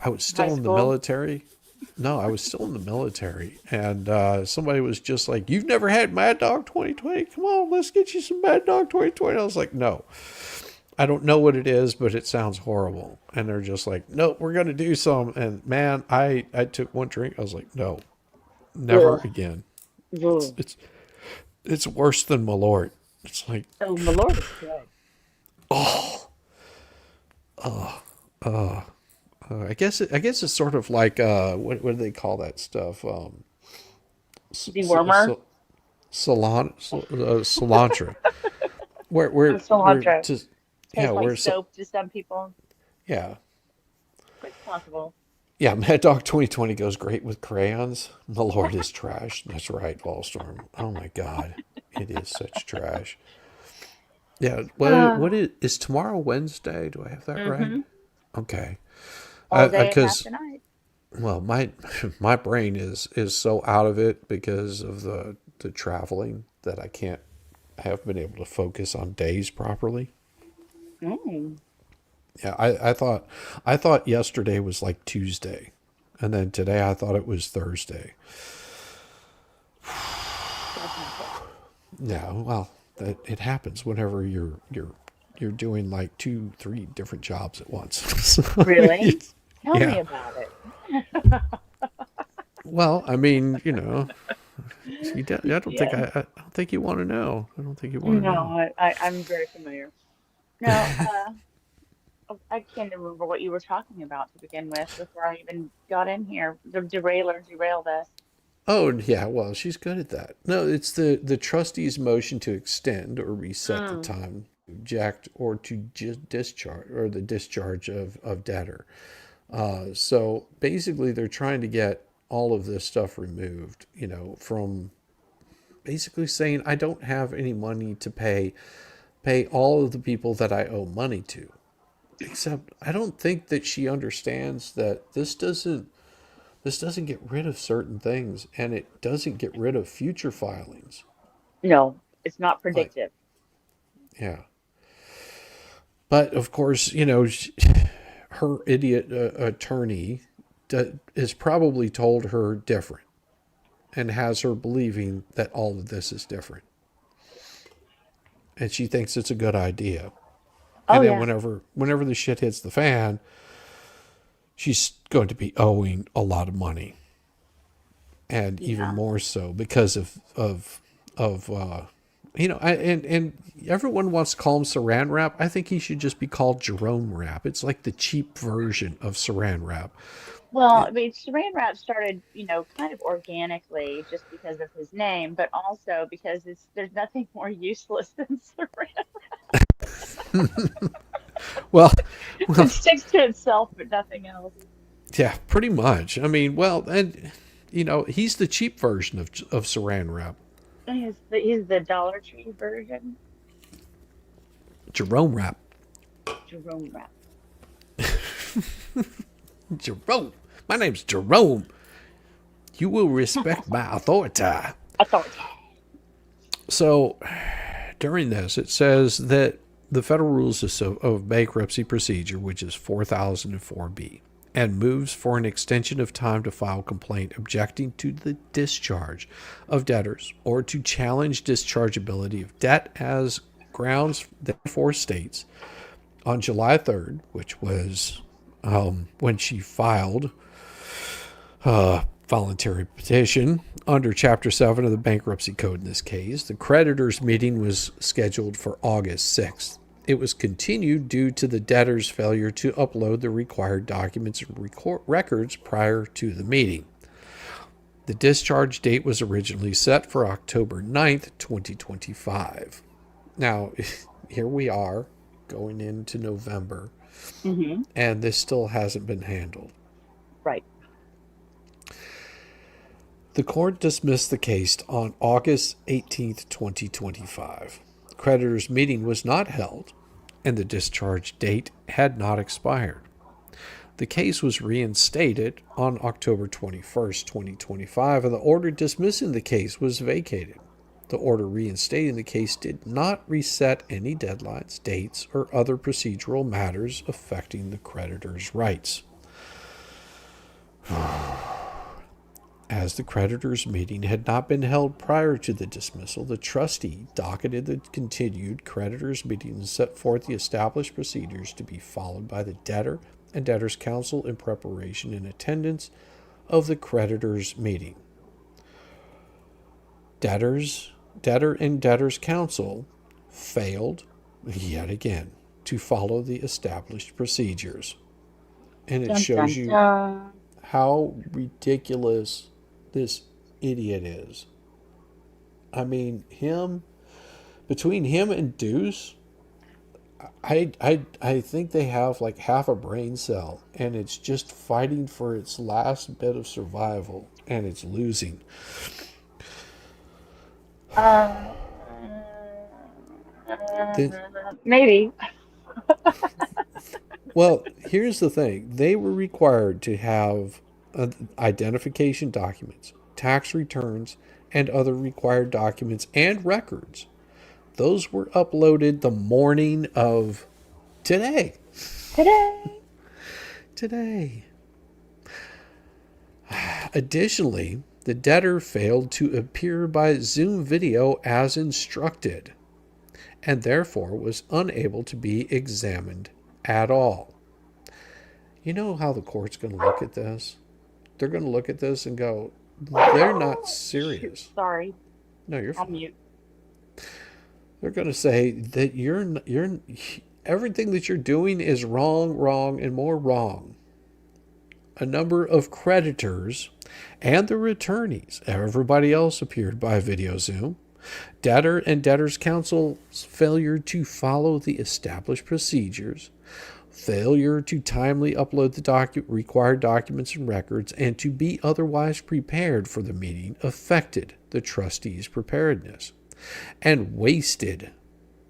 I was High still in the school. military. No, I was still in the military, and somebody was just like, "You've never had Mad Dog 2020? Come on, let's get you some Mad Dog 2020." I was like, "No, I don't know what it is, but it sounds horrible." And they're just like, "No, we're gonna do some." And man, I took one drink. I was like, "No, never Ugh. again." It's Ugh. it's it's worse than Malort. It's like, Oh, my Lord is good. I guess it's sort of like what do they call that stuff? Dewormer. Cilantro. Where Cilantro. just yeah, Tastes like soap to some people. yeah. Quite possible. Yeah, Mad Dog 2020 goes great with crayons. My lord is trash. That's right, Ballstorm. Oh my god. It is such trash. Yeah, what is tomorrow Wednesday? Do I have that right? Mm-hmm. Okay. All day and half Because the night. well, my brain is so out of it because of the traveling that I haven't been able to focus on days properly. Mm. Yeah, I thought yesterday was like Tuesday, and then today I thought it was Thursday. That's not good. Yeah, well, it happens whenever you're doing like 2, 3 different jobs at once. So Really? Tell me yeah. about it. Well, I mean, Yes. I don't think you want to know. I don't think you want to know. No, I'm very familiar. No, I can't remember what you were talking about to begin with before I even got in here. The derailer derailed us. Oh, yeah, well, she's good at that. No, it's the trustee's motion to extend or reset the Mm. time, object, or to discharge, or the discharge of debtor. So basically, they're trying to get all of this stuff removed, from basically saying, I don't have any money to pay all of the people that I owe money to. Except I don't think that she understands that this doesn't get rid of certain things, and it doesn't get rid of future filings. No, it's not Like, predictive. yeah. But of course, her idiot attorney has probably told her different and has her believing that all of this is different. And she thinks it's a good idea. Oh And then yeah, whenever the shit hits the fan, she's going to be owing a lot of money. And even yeah. more so because of and everyone wants to call him Saran Wrap. I think he should just be called Jerome Wrap. It's like the cheap version of Saran Wrap. Well, It, I mean, Saran Wrap started, kind of organically just because of his name, but also because there's nothing more useless than Saran. well, well, It sticks to itself, but nothing else. yeah, pretty much. I mean, well, and he's the cheap version of Saran Wrap. He's the Dollar Tree version, Jerome Wrap. Jerome Wrap. Jerome. My name's Jerome. You will respect my authority. Authority. So, during this, it says that the Federal Rules of Bankruptcy Procedure, which is 4004B, and moves for an extension of time to file complaint objecting to the discharge of debtors or to challenge dischargeability of debt as grounds, therefore states, on July 3rd, which was when she filed voluntary petition under Chapter 7 of the Bankruptcy Code in this case. The creditors' meeting was scheduled for August 6th. It was continued due to the debtor's failure to upload the required documents and records prior to the meeting. The discharge date was originally set for October 9th, 2025. Now, here we are going into November, Mm-hmm. and this still hasn't been handled. Right. The court dismissed the case on August 18th, 2025. The creditors' meeting was not held, and the discharge date had not expired. The case was reinstated on October 21st, 2025, and the order dismissing the case was vacated. The order reinstating the case did not reset any deadlines, dates, or other procedural matters affecting the creditor's rights. As the creditors' meeting had not been held prior to the dismissal, the trustee docketed the continued creditors' meeting and set forth the established procedures to be followed by the debtor and debtor's counsel in preparation and attendance of the creditors' meeting. Debtor and debtor's counsel failed, yet again, to follow the established procedures. And it Dun shows dun you dun. how ridiculous this idiot is. I mean, between him and Deuce, I think they have like half a brain cell, and it's just fighting for its last bit of survival, and it's losing. Um, The, maybe. well, here's the thing: they were required to have identification documents, tax returns, and other required documents and records. Those were uploaded the morning of today. Today. Today. Additionally, the debtor failed to appear by Zoom video as instructed, and therefore was unable to be examined at all. You know how the court's going to look at this? They're going to look at this and go, they're not serious. Shoot, sorry. No, you're I'll fine. mute. They're going to say that you're everything that you're doing is wrong, and more wrong. A number of creditors and their attorneys, everybody else appeared by video Zoom. Debtor and debtor's counsel's failure to follow the established procedures, failure to timely upload the required documents and records, and to be otherwise prepared for the meeting affected the trustee's preparedness and wasted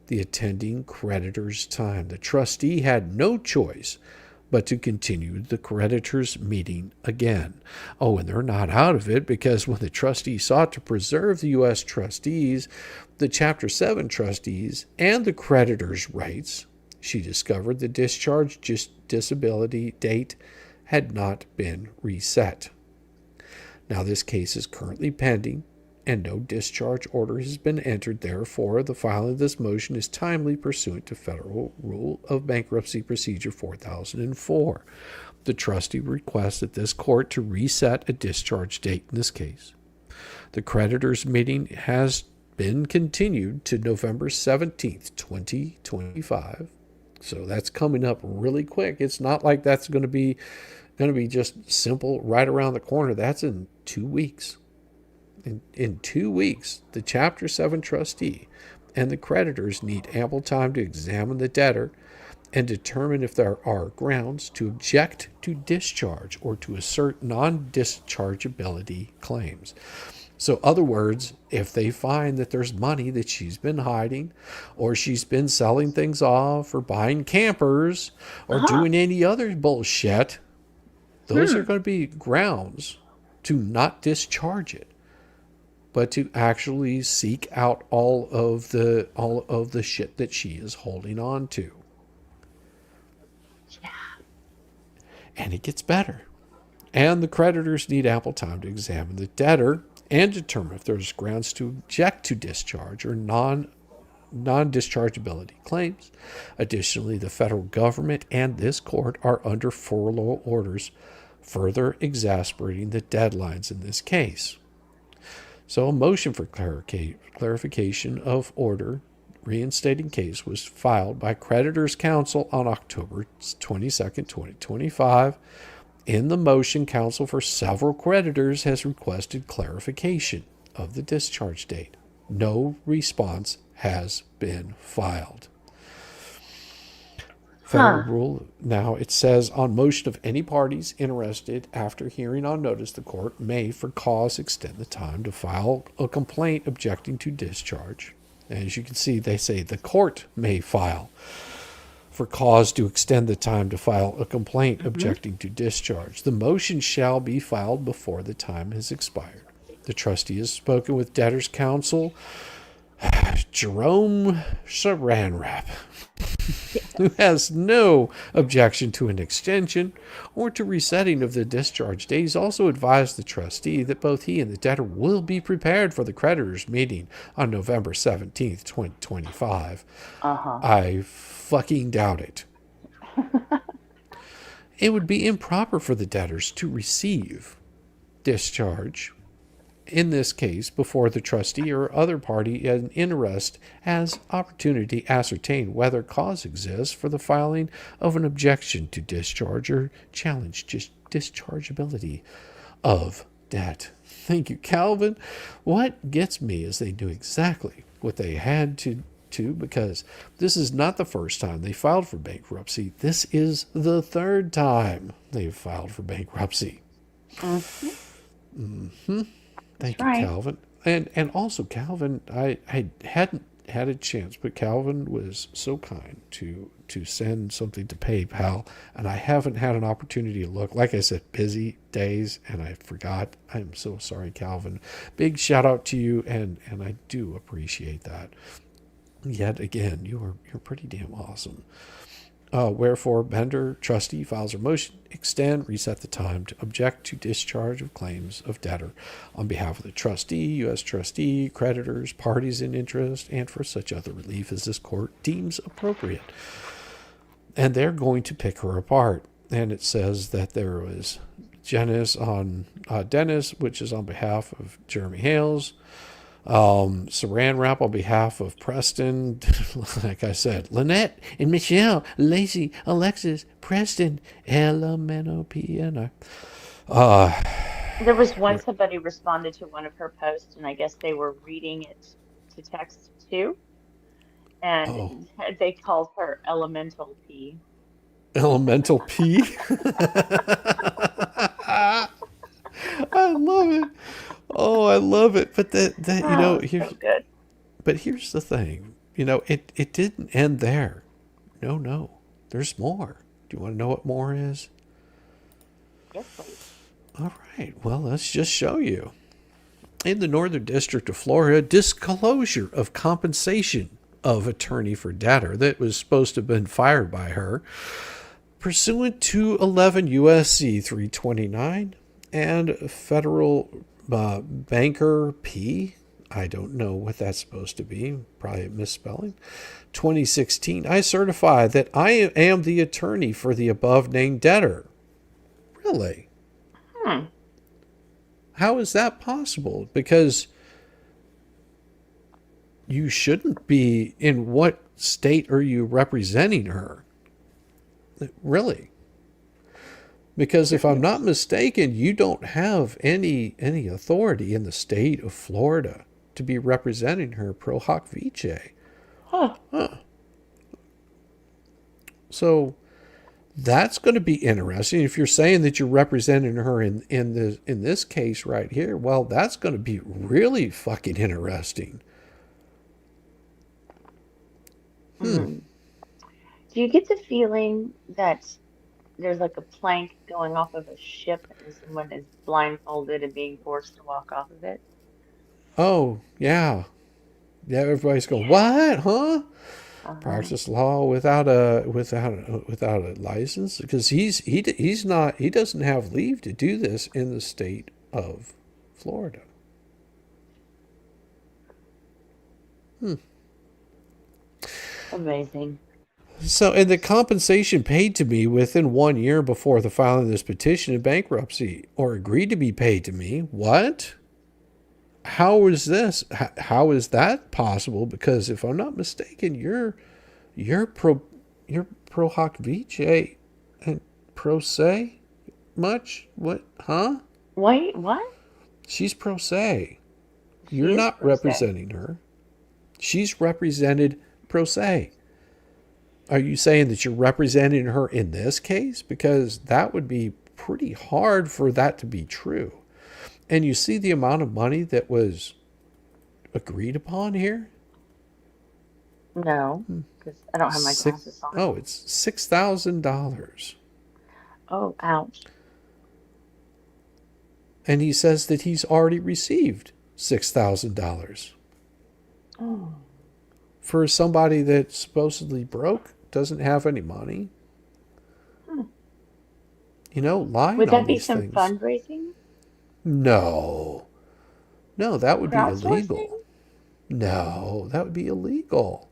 the attending creditor's time. The trustee had no choice but to continue the creditors' meeting again. Oh, and they're not out of it, because when the trustee sought to preserve the U.S. trustees, the Chapter 7 trustees, and the creditors' rights, she discovered the discharge disability date had not been reset. Now, this case is currently pending, and no discharge order has been entered. Therefore, the filing of this motion is timely pursuant to Federal Rule of Bankruptcy Procedure 4004. The trustee requests that this court to reset a discharge date in this case. The creditors' meeting has been continued to November 17th, 2025. So that's coming up really quick. It's not like that's going to be just simple right around the corner. That's in 2 weeks. In 2 weeks, the Chapter 7 trustee and the creditors need ample time to examine the debtor and determine if there are grounds to object to discharge or to assert non-dischargeability claims. So, other words, if they find that there's money that she's been hiding, or she's been selling things off, or buying campers, or doing any other bullshit, those are going to be grounds to not discharge it, but to actually seek out all of the shit that she is holding on to. Yeah. And it gets better. And the creditors need ample time to examine the debtor and determine if there's grounds to object to discharge or non-dischargeability claims. Additionally, the federal government and this court are under furlough orders, further exacerbating the deadlines in this case. So a motion for clarification of order reinstating case was filed by Creditors' Counsel on October 22nd, 2025. In the motion, counsel for several creditors has requested clarification of the discharge date. No response has been filed. Federal rule. Now it says, on motion of any parties interested, after hearing on notice, the court may, for cause, extend the time to file a complaint objecting to discharge. As you can see, they say the court may file for cause to extend the time to file a complaint objecting to discharge. The motion shall be filed before the time has expired. The trustee has spoken with debtor's counsel, Jerome Saranrap, who has no objection to an extension or to resetting of the discharge date. He's also advised the trustee that both he and the debtor will be prepared for the creditors' meeting on November 17th, 2025. I fucking doubt it. It would be improper for the debtors to receive discharge in this case before the trustee or other party in interest has opportunity to ascertain whether cause exists for the filing of an objection to discharge or challenge dischargeability of debt. Thank you, Calvin. What gets me is they knew exactly what they had to to, because this is not the first time they filed for bankruptcy. This is the third time they've filed for bankruptcy. Thank you, Calvin. And also, Calvin, I hadn't had a chance, but Calvin was so kind to send something to PayPal, and I haven't had an opportunity to look. Like I said, busy days, and I forgot. I'm so sorry, Calvin. Big shout out to you, and I do appreciate that. Yet again, you're pretty damn awesome. Wherefore, Bender, trustee, files a motion, extend, reset the time to object to discharge of claims of debtor on behalf of the trustee, U.S. trustee, creditors, parties in interest, and for such other relief as this court deems appropriate. And they're going to pick her apart. And it says that there was Dennis, which is on behalf of Jeremy Hales. Saran wrap on behalf of Preston. Like I said, Lynette and Michelle, Lacey, Alexis, Preston, LMNOP. There was one somebody responded to one of her posts, and I guess they were reading it to text too, and they called her Elemental P. Elemental P? I love it. Oh, I love it. But here's so good. But here's the thing. It didn't end there. No. There's more. Do you want to know what more is? Yes, please. All right. Well, let's just show you. In the Northern District of Florida, disclosure of compensation of attorney for debtor that was supposed to have been fired by her, pursuant to 11 U.S.C. 329 and federal banker P. I don't know what that's supposed to be. Probably a misspelling. 2016. I certify that I am the attorney for the above named debtor. Really? How is that possible? Because you shouldn't be. In what state are you representing her? Really? Because if I'm not mistaken, you don't have any authority in the state of Florida to be representing her pro hoc vice. Huh. So that's going to be interesting. If you're saying that you're representing her in this case right here, well, that's going to be really fucking interesting. Do you get the feeling that there's like a plank going off of a ship and someone is blindfolded and being forced to walk off of it? Oh, yeah. Yeah, everybody's going, what? Huh? Practice law without a license? Because he doesn't have leave to do this in the state of Florida. Amazing. So, and the compensation paid to me within 1 year before the filing of this petition in bankruptcy, or agreed to be paid to me. What? How is this? How is that possible? Because if I'm not mistaken, you're pro hoc vice and pro se much? What? Huh? Wait, what? She's pro se. You're not representing her. She's represented pro se. Are you saying that you're representing her in this case? Because that would be pretty hard for that to be true. And you see the amount of money that was agreed upon here? No, because I don't have my glasses on. Oh, it's $6,000. Oh, ouch. And he says that he's already received $6,000. Oh. For somebody that's supposedly broke, doesn't have any money. Lying Would that on be these some things. fundraising? No, that would be Crowdsourcing? illegal. No, that would be illegal.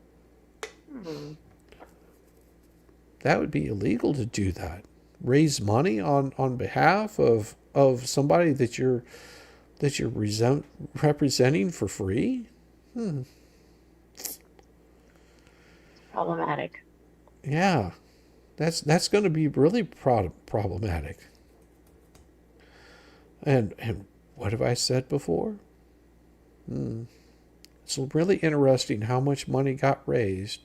That would be illegal to do that. Raise money on behalf of somebody that you're representing for free. Problematic. Yeah, that's going to be really problematic. And what have I said before? It's really interesting how much money got raised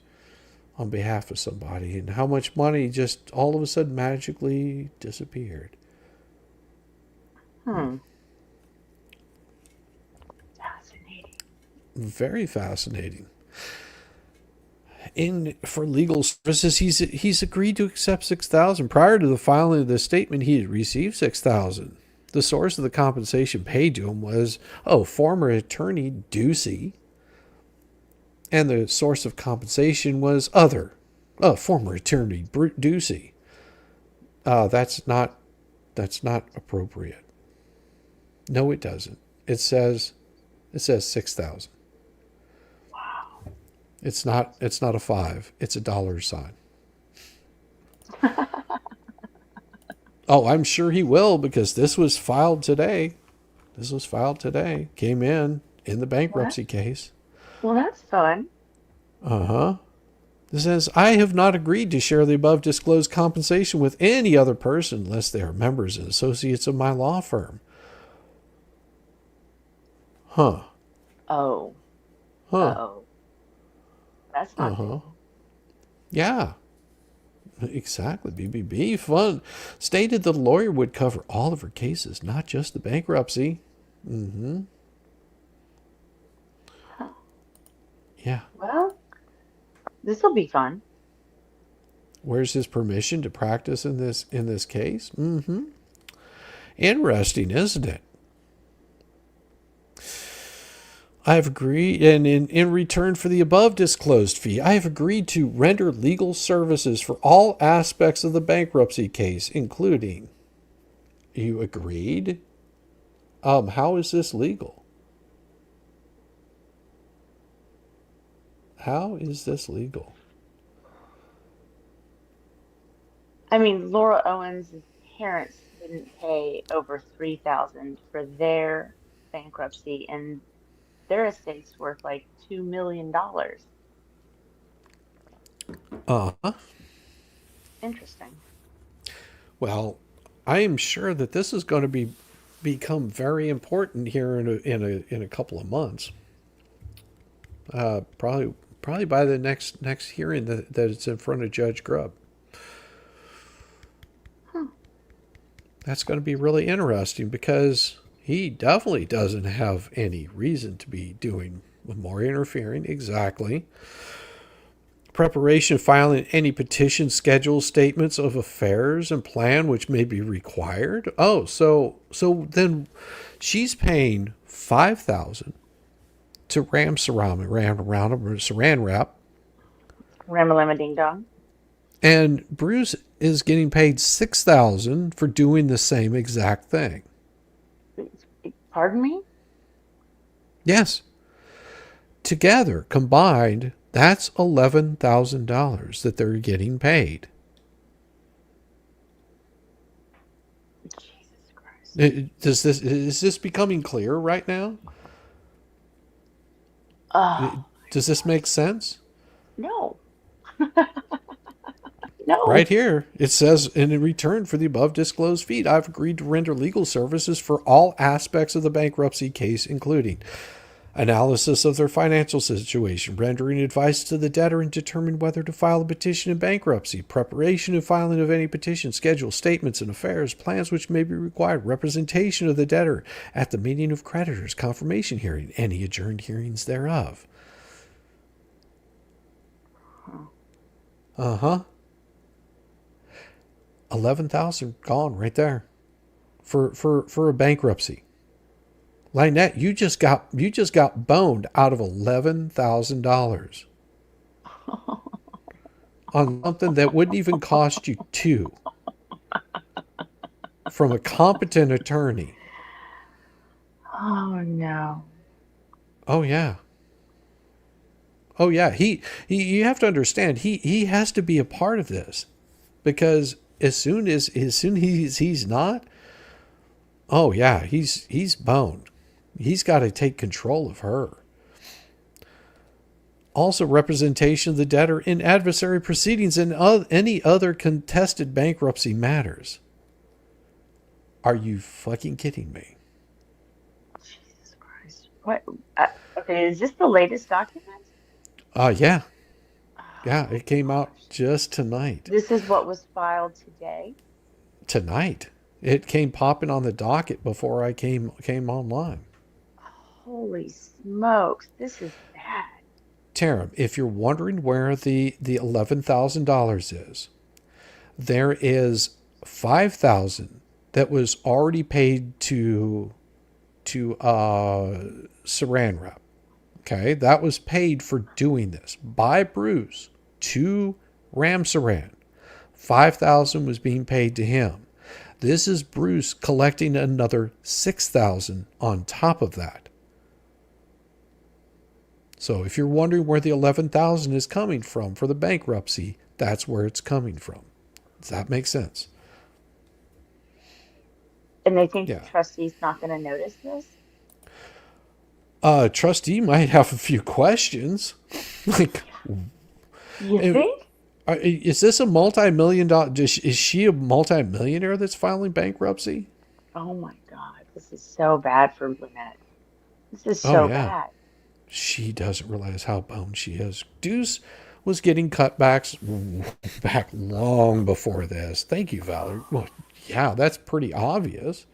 on behalf of somebody and how much money just all of a sudden magically disappeared. Fascinating. Very fascinating. For legal services, he's agreed to accept $6,000. Prior to the filing of this statement, he had received $6,000. The source of the compensation paid to him was, former attorney Ducey. And the source of compensation was former attorney Ducey. That's not appropriate. No, it doesn't. It says 6,000. Wow. It's not a 5. It's a $sign. Oh, I'm sure he will, because this was filed today. Came in the bankruptcy case. Well, that's fun. Uh-huh. It says, I have not agreed to share the above disclosed compensation with any other person unless they are members and associates of my law firm. Huh. Oh. Huh. Oh. That's not good. Yeah. Exactly. BBB. Fun. Stated the lawyer would cover all of her cases, not just the bankruptcy. Mm-hmm. Huh. Yeah. Well, this will be fun. Where's his permission to practice in this case? Mm-hmm. Interesting, isn't it? I have agreed, and in return for the above disclosed fee, I have agreed to render legal services for all aspects of the bankruptcy case, including. You agreed? How is this legal? How is this legal? I mean, Laura Owens' parents didn't pay over $3,000 for their bankruptcy, and their estate's worth like $2 million. Interesting. Well, I am sure that this is going to become very important here in a couple of months. Probably by the next hearing that it's in front of Judge Grubb. That's going to be really interesting, because he definitely doesn't have any reason to be doing more interfering. Exactly. Preparation, filing any petition, schedule, statements of affairs and plan which may be required. Oh, so then she's paying $5,000 to saran wrap. Ramalama ding dong. And Bruce is getting paid $6,000 for doing the same exact thing. Pardon me? Yes. Together, combined, that's $11,000 that they're getting paid. Jesus Christ. Is this becoming clear right now? Does this make sense? No. No. Right here, it says, in return for the above disclosed fee, I've agreed to render legal services for all aspects of the bankruptcy case, including analysis of their financial situation, rendering advice to the debtor and determine whether to file a petition in bankruptcy, preparation and filing of any petition, schedule, statements and affairs, plans which may be required, representation of the debtor at the meeting of creditors, confirmation hearing, any adjourned hearings thereof. Uh-huh. 11,000 gone right there for a bankruptcy. Lynette, you just got boned out of $11,000 on something that wouldn't even cost you $2 from a competent attorney. Oh no. Oh yeah. Oh yeah. He you have to understand, he has to be a part of this, because as soon as he's not, oh yeah, he's boned. He's got to take control of her. Also, representation of the debtor in adversary proceedings and any other contested bankruptcy matters. Are you fucking kidding me? Jesus Christ. What? Okay, is this the latest document? Yeah. Yeah, Oh it came out gosh. just tonight. This is what was filed today. Tonight. It came popping on the docket before I came online. Holy smokes, this is bad. Taram, if you're wondering where the $11,000 is, there is 5,000 that was already paid to Saran Wrap. Okay, that was paid for doing this by Bruce to Ram Saran. 5,000 was being paid to him. This is Bruce collecting another 6,000 on top of that. So if you're wondering where the 11,000 is coming from for the bankruptcy, that's where it's coming from. Does that make sense? And they think the Yeah. trustee's not going to notice this? Trustee might have a few questions. Like, You think? is this a multi-million dollar? Is she a multi-millionaire that's filing bankruptcy? Oh my God, this is so bad for Lynette. This is Oh so yeah. bad. She doesn't realize how boned she is. Deuce was getting cutbacks back long before this. Thank you, Valerie. Well, yeah, that's pretty obvious.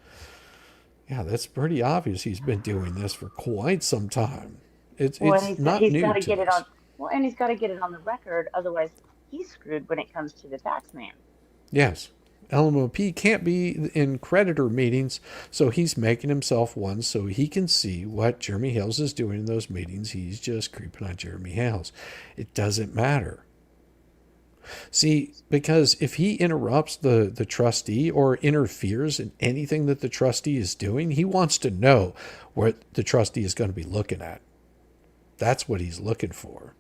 Yeah, that's pretty obvious. He's been doing this for quite some time. It's Well, and it's not he's new got to to get it us. on. Well, and he's got to get it on the record, otherwise he's screwed when it comes to the tax man. Yes. LMOP can't be in creditor meetings, so he's making himself one so he can see what Jeremy Hales is doing in those meetings. He's just creeping on Jeremy Hales. It doesn't matter. See, because if he interrupts the trustee or interferes in anything that the trustee is doing, he wants to know what the trustee is going to be looking at. That's what he's looking for.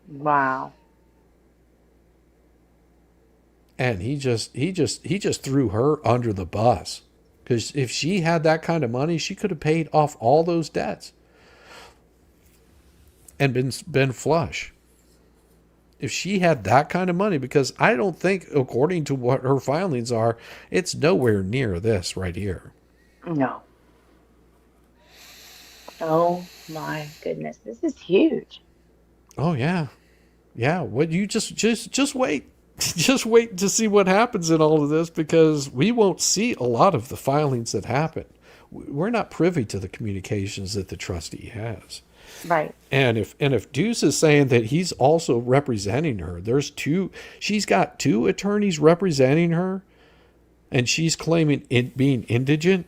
Wow. And he just threw her under the bus. Because if she had that kind of money, she could have paid off all those debts and been flush. If she had that kind of money, because I don't think, according to what her filings are, it's nowhere near this right here. No. Oh my goodness, this is huge. Oh yeah, yeah. What you just wait, just wait to see what happens in all of this, because we won't see a lot of the filings that happen. We're not privy to the communications that the trustee has. Right. And if Deuce is saying that he's also representing her, she's got two attorneys representing her, and she's claiming it being indigent.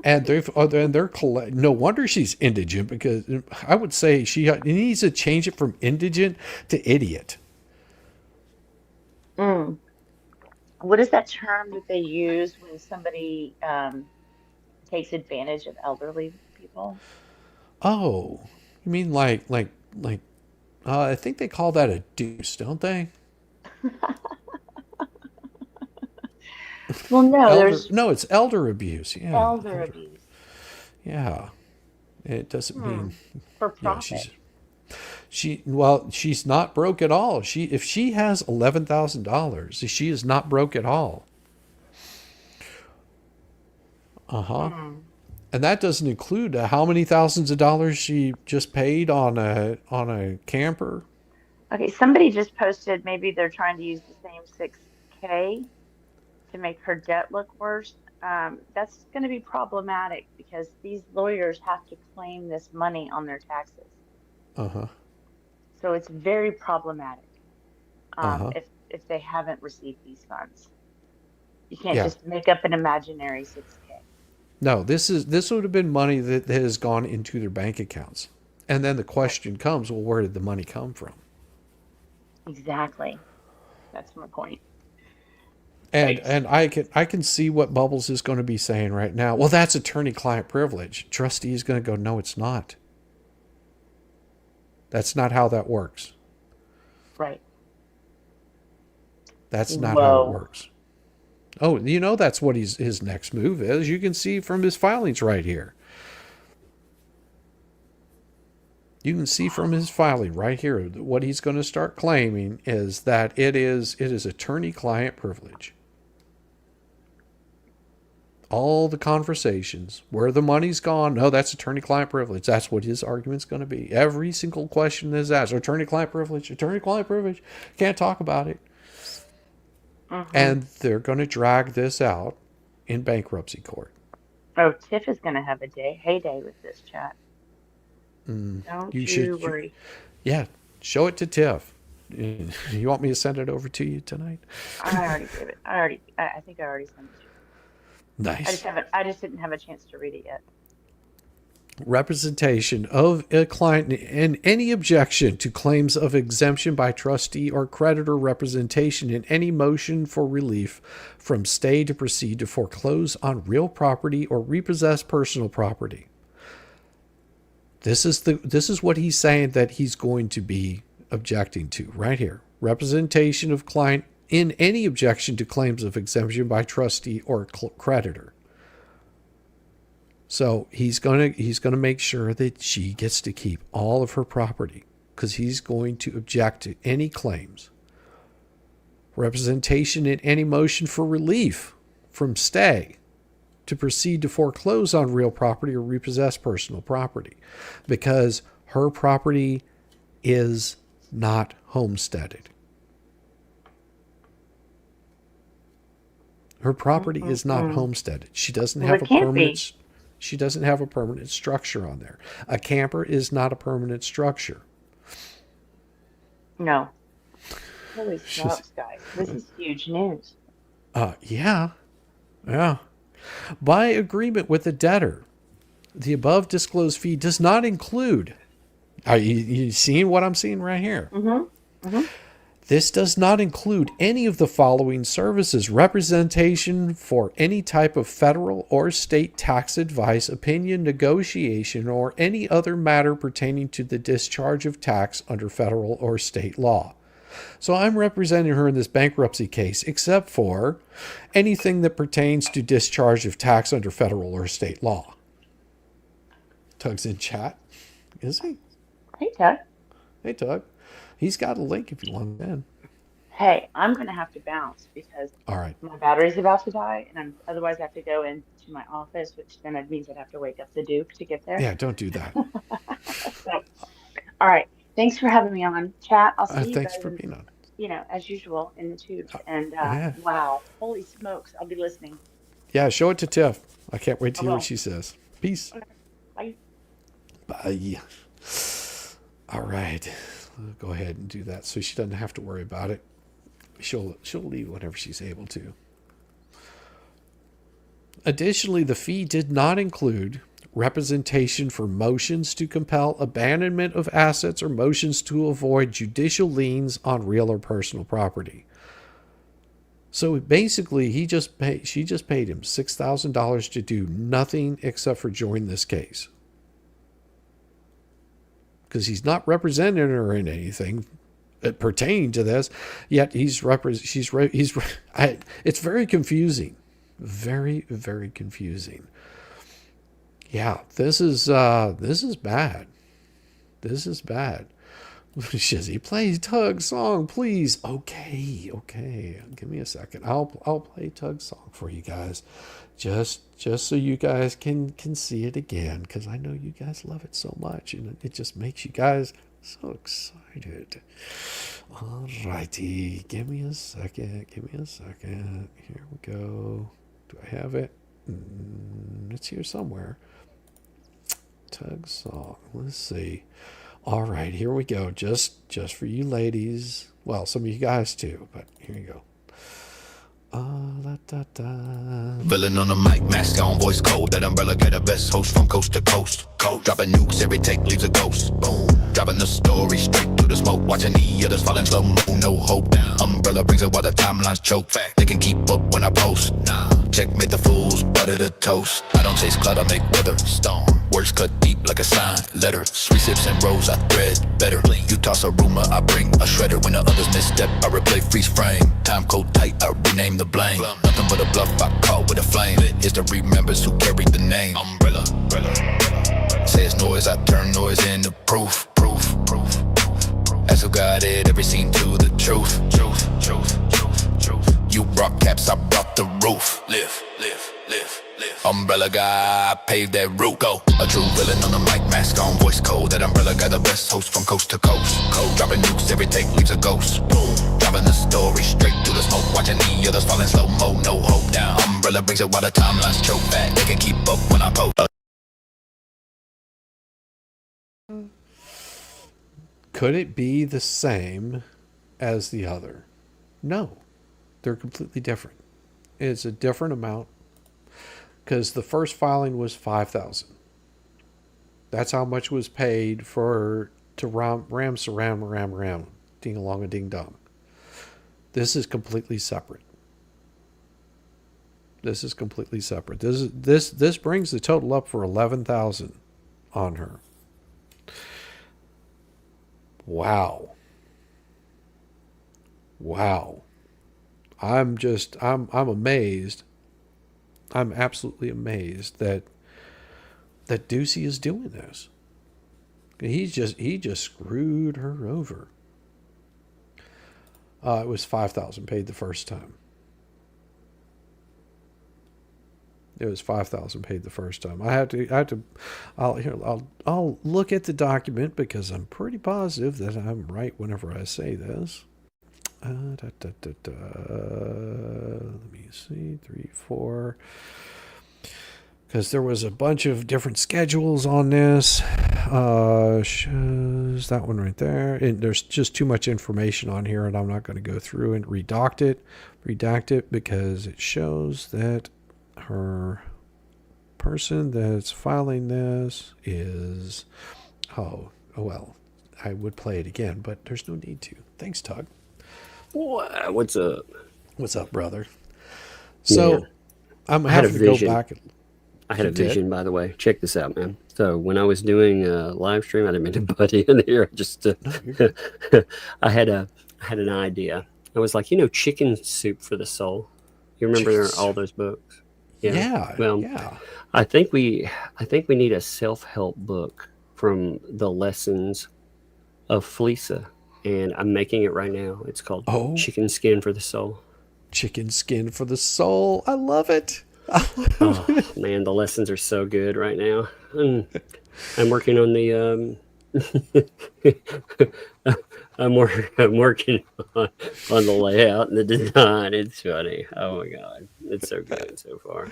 And no wonder she's indigent, because I would say she needs to change it from indigent to idiot. What is that term that they use when somebody takes advantage of elderly people? Oh, you mean like I think they call that a deuce, don't they? Well, no, there's No, it's elder abuse. Yeah, elder abuse yeah. It doesn't mean for yeah. profit. She's not broke at all. If she has $11,000, she is not broke at all. And that doesn't include how many thousands of dollars she just paid on a camper. Okay, somebody just posted maybe they're trying to use the same 6K to make her debt look worse. That's going to be problematic because these lawyers have to claim this money on their taxes. So it's very problematic if they haven't received these funds. You can't just make up an imaginary 6K. No, this would have been money that has gone into their bank accounts. And then the question comes, well, where did the money come from? Exactly. That's my point. And I can see what Bubbles is going to be saying right now. Well, that's attorney-client privilege. Trustee is going to go, no, it's not. That's not how that works. Right. That's not how it works. Oh, that's what his next move is. You can see from his filings right here. You can see from his filing right here what he's going to start claiming is that it is attorney-client privilege. all the conversations where the money's gone. No, that's attorney-client privilege. That's what his argument's going to be. Every single question is asked, attorney-client privilege, attorney-client privilege. Can't talk about it. And they're going to drag this out in bankruptcy court. Oh, Tiff is going to have a heyday with this chat. Don't you worry. Yeah, show it to Tiff. You want me to send it over to you tonight? I already gave it. I think I already sent it to you. Nice. I just didn't have a chance to read it yet. Representation of a client and any objection to claims of exemption by trustee or creditor representation in any motion for relief from stay to proceed to foreclose on real property or repossess personal property. This is what he's saying that he's going to be objecting to right here. Representation of client in any objection to claims of exemption by trustee or creditor. So he's going to make sure that she gets to keep all of her property, because he's going to object to any claims. Representation in any motion for relief from stay to proceed to foreclose on real property or repossess personal property, because her property is not homesteaded. Her property is not homesteaded. She doesn't have a permanent. She doesn't have a permanent structure on there. A camper is not a permanent structure. No. Holy smokes, guys! This is huge news. Yeah. By agreement with the debtor, the above disclosed fee does not include. Are you seeing what I'm seeing right here? This does not include any of the following services: representation for any type of federal or state tax advice, opinion, negotiation, or any other matter pertaining to the discharge of tax under federal or state law. So I'm representing her in this bankruptcy case, except for anything that pertains to discharge of tax under federal or state law. Tug's in chat, is he? Hey, Tug. Hey, Tug. He's got a link if you want in. Hey, I'm going to have to bounce because my battery's about to die, and otherwise I have to go into my office, which then it means I'd have to wake up the Duke to get there. Yeah, don't do that. So, all right. Thanks for having me on, chat. I'll see you thanks guys for being on. As usual, in the tubes. And wow, holy smokes, I'll be listening. Yeah, show it to Tiff. I can't wait to hear what she says. Peace. Bye. Bye. All right. Go ahead and do that so she doesn't have to worry about it. She'll leave whenever she's able to. Additionally, the fee did not include representation for motions to compel abandonment of assets or motions to avoid judicial liens on real or personal property. So basically, she just paid him $6,000 to do nothing except for join this case. Because he's not representing her in anything pertaining to this, yet it's very confusing. Very, very confusing. Yeah, this is bad. This is bad. Shizzy, play Tug's song, please. Okay. Give me a second. I'll play Tug's song for you guys, just so you guys can see it again, because I know you guys love it so much, and it just makes you guys so excited. All righty, give me a second. Here we go. Do I have it? It's here somewhere. Tug song. Let's see. All right, here we go. Just for you ladies. Well, some of you guys too, but here you go. Villain on the mic, mask on, voice cold. That umbrella got the best host from coast to coast. Cold, dropping nukes, every take leaves a ghost. Boom, dropping the story straight through the smoke. Watching the others fall in slow mo, no hope. Down. Umbrella brings it while the timelines choke. Fact, they can keep up when I post. Nah, checkmate the fools, butter the toast. I don't chase cloud, I make weather. Storm, words cut deep like a sign. Letter, sweet sips and rolls, I thread better. You toss a rumor, I bring a shredder. When the others misstep, I replay freeze frame. Time code tight, I rename the blame. Nothing but a bluff, I call with a flame. History members who carried the name. Umbrella. Says noise, I turn noise into proof. As who got it, every scene to the truth. You brought caps, I brought the roof. Live. Umbrella guy, paved that route, go. A true villain on the mic, mask on, voice cold. That umbrella guy, the best host from coast to coast. Cold, dropping nukes, every take leaves a ghost. Boom, driving the story straight through the smoke. Watching the others fall in slow mo, no hope down. Umbrella brings it while the timelines choke back. They can keep up when I post. Could it be the same as the other? No, they're completely different. It's a different amount because the first filing was $5,000. That's how much was paid to ram, ding along a ding dong. This is completely separate. This brings the total up for $11,000 on her. Wow. I'm amazed. I'm absolutely amazed that Ducey is doing this. He just screwed her over. It was $5,000 paid the first time. I'll look at the document because I'm pretty positive that I'm right whenever I say this. Let me see, 3, 4. Because there was a bunch of different schedules on this. Shows that one right there. And there's just too much information on here, and I'm not going to go through and redact it because it shows that her person that's filing this is, well, I would play it again, but there's no need to. Thanks, Tug. What's up? What's up, brother? So, yeah. I'm having to go back. I had a vision, by the way. Check this out, man. So when I was doing a live stream, I didn't mean to butt in here. I had an idea. I was like, chicken soup for the soul. You remember all those books? Yeah. Well, yeah. I think we need a self-help book from the lessons of Fleas, and I'm making it right now. It's called Chicken Skin for the Soul. Chicken Skin for the Soul. I love it. Oh man, the lessons are so good right now. I'm working on the I'm working on the layout and the design. It's funny. Oh my god, it's so good so far.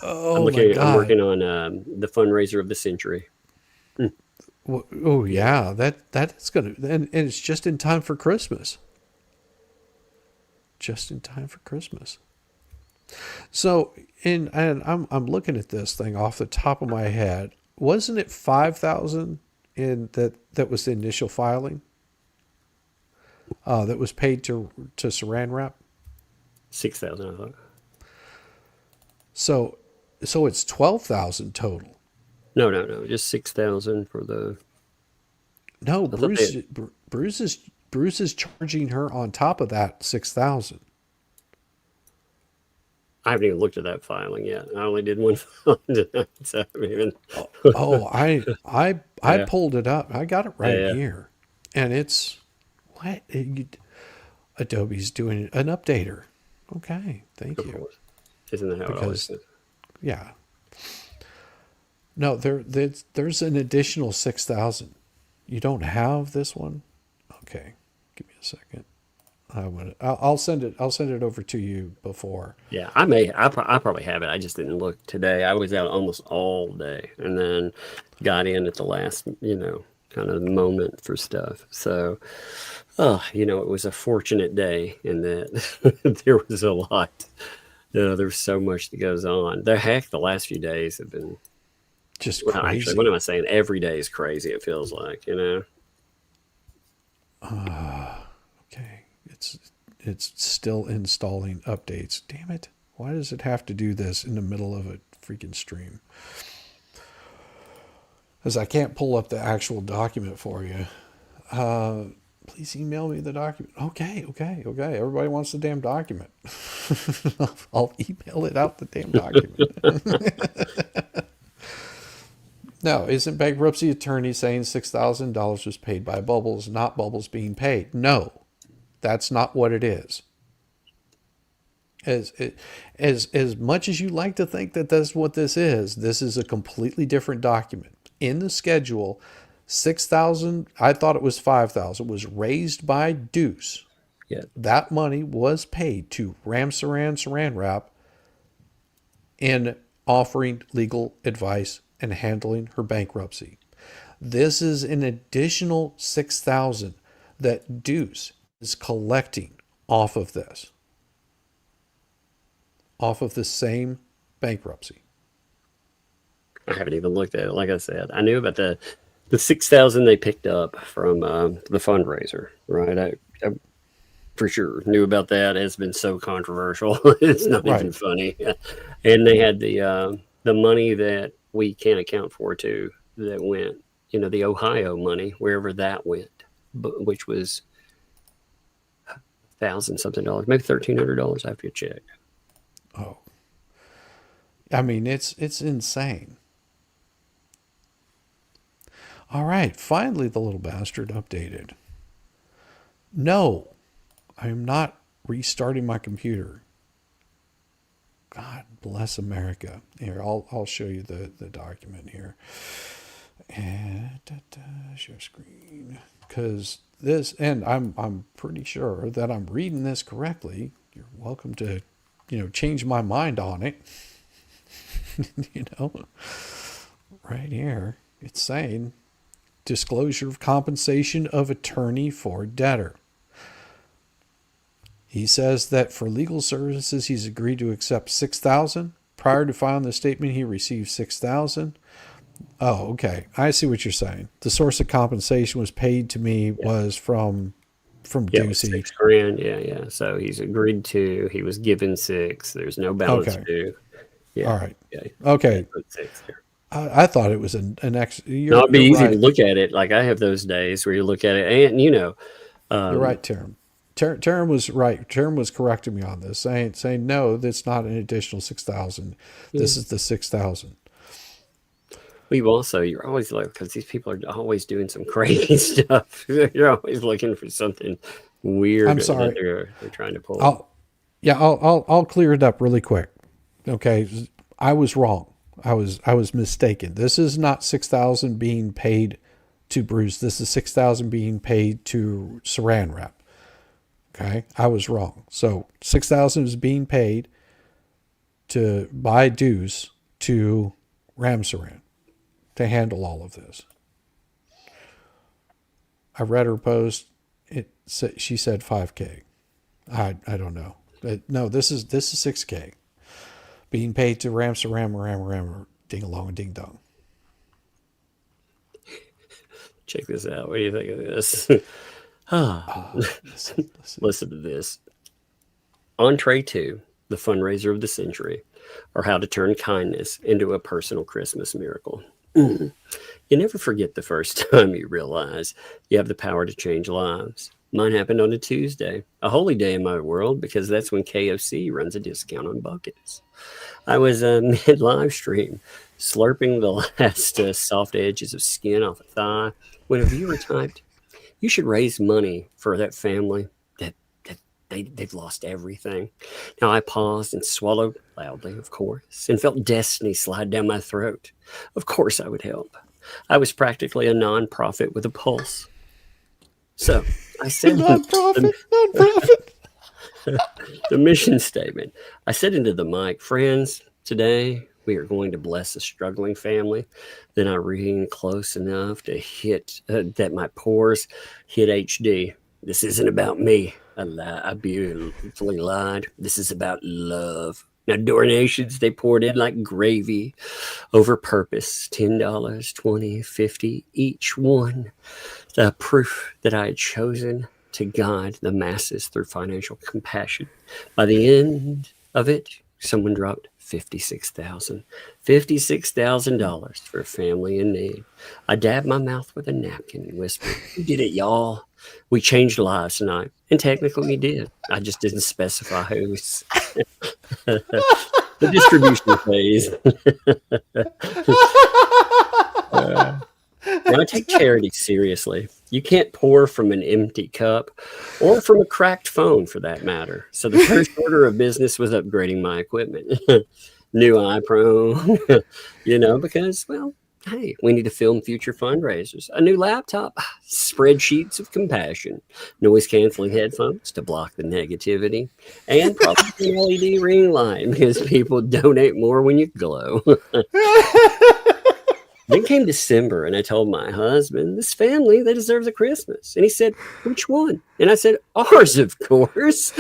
I'm working on the fundraiser of the century. Oh yeah, that's gonna and it's just in time for Christmas. So, and I'm looking at this thing off the top of my head. Wasn't it 5,000 in that was the initial filing? That was paid to Saran Wrap. 6,000, I thought. So it's 12,000 total. No, just 6,000 for the. No, Bruce is charging her on top of that 6,000. I haven't even looked at that filing yet. I only did one filing tonight, so I haven't even. I pulled it up. I got it right here, and it's what Adobe's doing an updater. Okay, thank you. Course. Isn't that how it always is? Yeah. No, there's an additional 6,000. You don't have this one? Okay, give me a second. I'll send it over to you before. Yeah, I probably have it. I just didn't look today. I was out almost all day, and then got in at the last, kind of moment for stuff. So, it was a fortunate day in that there was a lot. There's so much that goes on. The last few days have been just crazy. Actually, what am I saying? Every day is crazy. It feels like, Okay. It's still installing updates. Damn it. Why does it have to do this in the middle of a freaking stream? Because I can't pull up the actual document for you. Please email me the document. Okay. Everybody wants the damn document. I'll email it out, the damn document. No, isn't bankruptcy attorney saying $6,000 was paid by Bubbles, not Bubbles being paid? No. That's not what it is. As as much as you like to think that that's what this is a completely different document. In the schedule, 6,000, I thought it was 5,000, was raised by Deuce. Yeah. That money was paid to Saran Wrap in offering legal advice and handling her bankruptcy. This is an additional 6,000 that Deuce is collecting off of this. Off of the same bankruptcy. I haven't even looked at it. Like I said, I knew about the 6,000 they picked up from the fundraiser, right? I for sure knew about that. It's been so controversial. It's not even funny. And they had the money that we can't account for too, that went, the Ohio money, wherever that went, which was $1,000 something, maybe $1,300. I have to check. Oh, I mean, it's insane. All right, finally the little bastard updated. No, I am not restarting my computer. God bless America. Here, I'll show you the document here. And share screen, because this, and I'm pretty sure that I'm reading this correctly. You're welcome to, change my mind on it. Right here, it's saying disclosure of compensation of attorney for debtor. He says that for legal services, he's agreed to accept $6,000. Prior to filing the statement, he received $6,000. Oh, okay. I see what you're saying. The source of compensation was paid to me was from Ducey. $6,000. Yeah. So he's agreed to. He was given $6,000. There's no balance due. Yeah. All right. Okay. I thought it was an extra. No, it'd be easy to look at it. Like I have those days where you look at it, and you're right, Terem. Terem was right. Terem was correcting me on this, saying no, that's not an additional 6,000. This is the 6,000. You're always like, because these people are always doing some crazy stuff. You're always looking for something weird. I'm sorry. They're trying to pull. I'll clear it up really quick. Okay, I was wrong. I was mistaken. This is not 6,000 being paid to Bruce. This is 6,000 being paid to Saran Wrap. Okay, I was wrong. So 6,000 is being paid by Deuce to Saran to handle all of this. I read her post. She said 5K. I don't know. No, this is 6K. Being paid to Ram, ding along, ding dong. Check this out. What do you think of this? Listen to this. Entree 2, the fundraiser of the century, or how to turn kindness into a personal Christmas miracle. You never forget the first time you realize you have the power to change lives. Mine happened on a Tuesday, a holy day in my world, because that's when KFC runs a discount on buckets. I was mid-live stream, slurping the last soft edges of skin off a thigh, when a viewer typed, "You should raise money for that family that they've lost everything." Now I paused and swallowed loudly, of course, and felt destiny slide down my throat. Of course I would help. I was practically a non-profit with a pulse. So I said non-profit. The mission statement. I said into the mic, "Friends, today we are going to bless a struggling family." Then I leaned close enough to hit that my pores hit HD. "This isn't about me." I beautifully lied. "This is about love." Now, donations, they poured in like gravy over purpose. $10, $20, $50, each one. The proof that I had chosen to guide the masses through financial compassion. By the end of it, someone dropped $56,000 for a family in need. I dabbed my mouth with a napkin and whispered, "We did it, y'all. We changed lives tonight." And technically we did. I just didn't specify who's. The distribution phase. I take charity seriously. You can't pour from an empty cup or from a cracked phone for that matter. So the first order of business was upgrading my equipment. New iPhone, because, well, hey, we need to film future fundraisers. A new laptop, spreadsheets of compassion, noise canceling headphones to block the negativity, and probably an LED ring light because people donate more when you glow. Then came December, and I told my husband, this family, they deserve a Christmas. And he said, which one? And I said, ours, of course.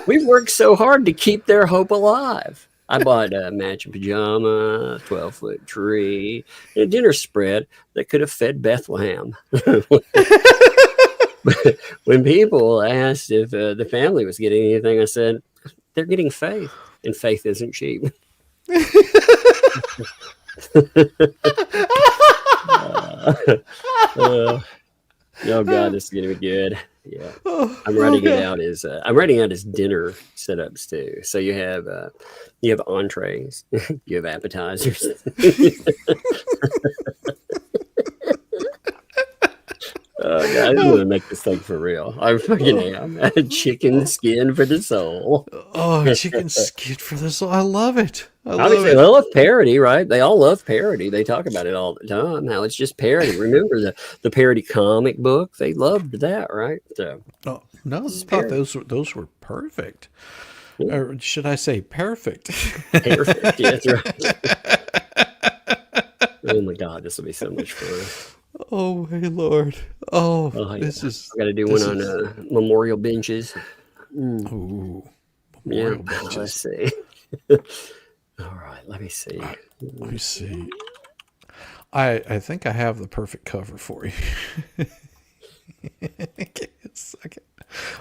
We've worked so hard to keep their hope alive. I bought a matching pajama, 12-foot tree, and a dinner spread that could have fed Bethlehem. When people asked if the family was getting anything, I said, they're getting faith, and faith isn't cheap. Oh God, this is gonna be good. Yeah, I'm writing it out as dinner setups too. So you have entrees, you have appetizers. Oh God, I just want to make this thing for real. I fucking am. Chicken skin for the soul. Oh, chicken skin for the soul. I love it. Obviously, they love parody, right? They all love parody. They talk about it all the time. How it's just parody. Remember the parody comic book? They loved that, right? So, no, I thought those were perfect. Yeah. Or should I say perfect? Perfect. Yeah, that's right. Oh my God, this will be so much fun. Oh my Lord! Oh, this is. I got to do one on memorial benches. Ooh, memorial benches. Let's see. All right, let me see. I think I have the perfect cover for you. Give me a second.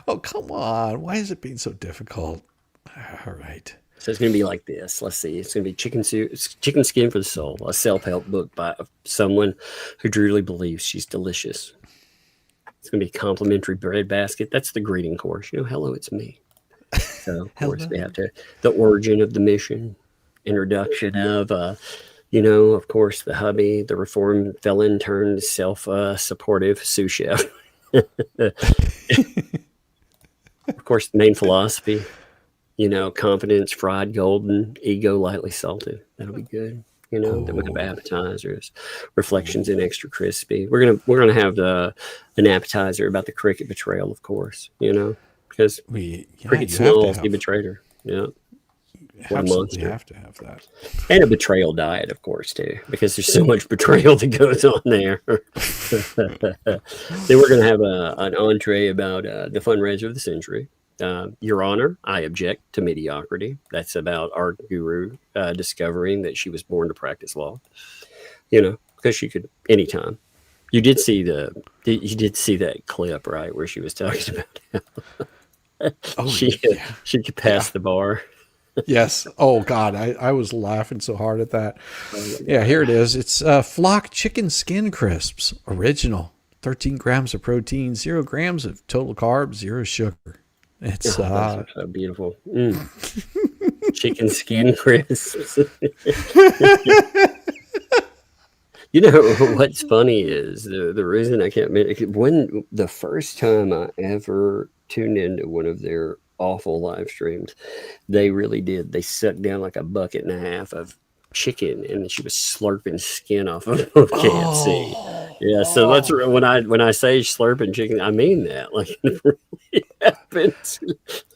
Oh, come on! Why is it being so difficult? All right. So it's going to be like this. Let's see. It's going to be Chicken Skin for the Soul, a self-help book by someone who truly believes she's delicious. It's going to be a complimentary bread basket. That's the greeting course. Hello, it's me. So, of course, we have the origin of the mission, introduction of, of course, the hubby, the reformed felon turned self-supportive sous chef. Of course, the main philosophy. Confidence, fried golden, ego lightly salted. That'll be good. Then we have appetizers, reflections in extra crispy. We're gonna have an appetizer about the cricket betrayal, of course. Because cricket smells, he betrayed her. Yeah, absolutely have to have that, and a betrayal diet, of course, too, because there's so much betrayal that goes on there. Then we're gonna have an entree about the fundraiser of the century. Your Honor, I object to mediocrity. That's about our guru discovering that she was born to practice law. Because she could anytime. You did see that clip, right, where she was talking about how she could pass the bar. Yes. Oh God, I was laughing so hard at that. Yeah, here it is. It's Flock Chicken Skin Crisps, original, 13 grams of protein, 0 grams of total carbs, 0 sugar. It's so beautiful. Chicken skin crisps. What's funny is the reason I can't when the first time I ever tuned into one of their awful live streams, they really did. They sucked down like a bucket and a half of chicken, and she was slurping skin off of KFC. Yeah, so that's when I say slurping chicken, I mean that. Like it really happens.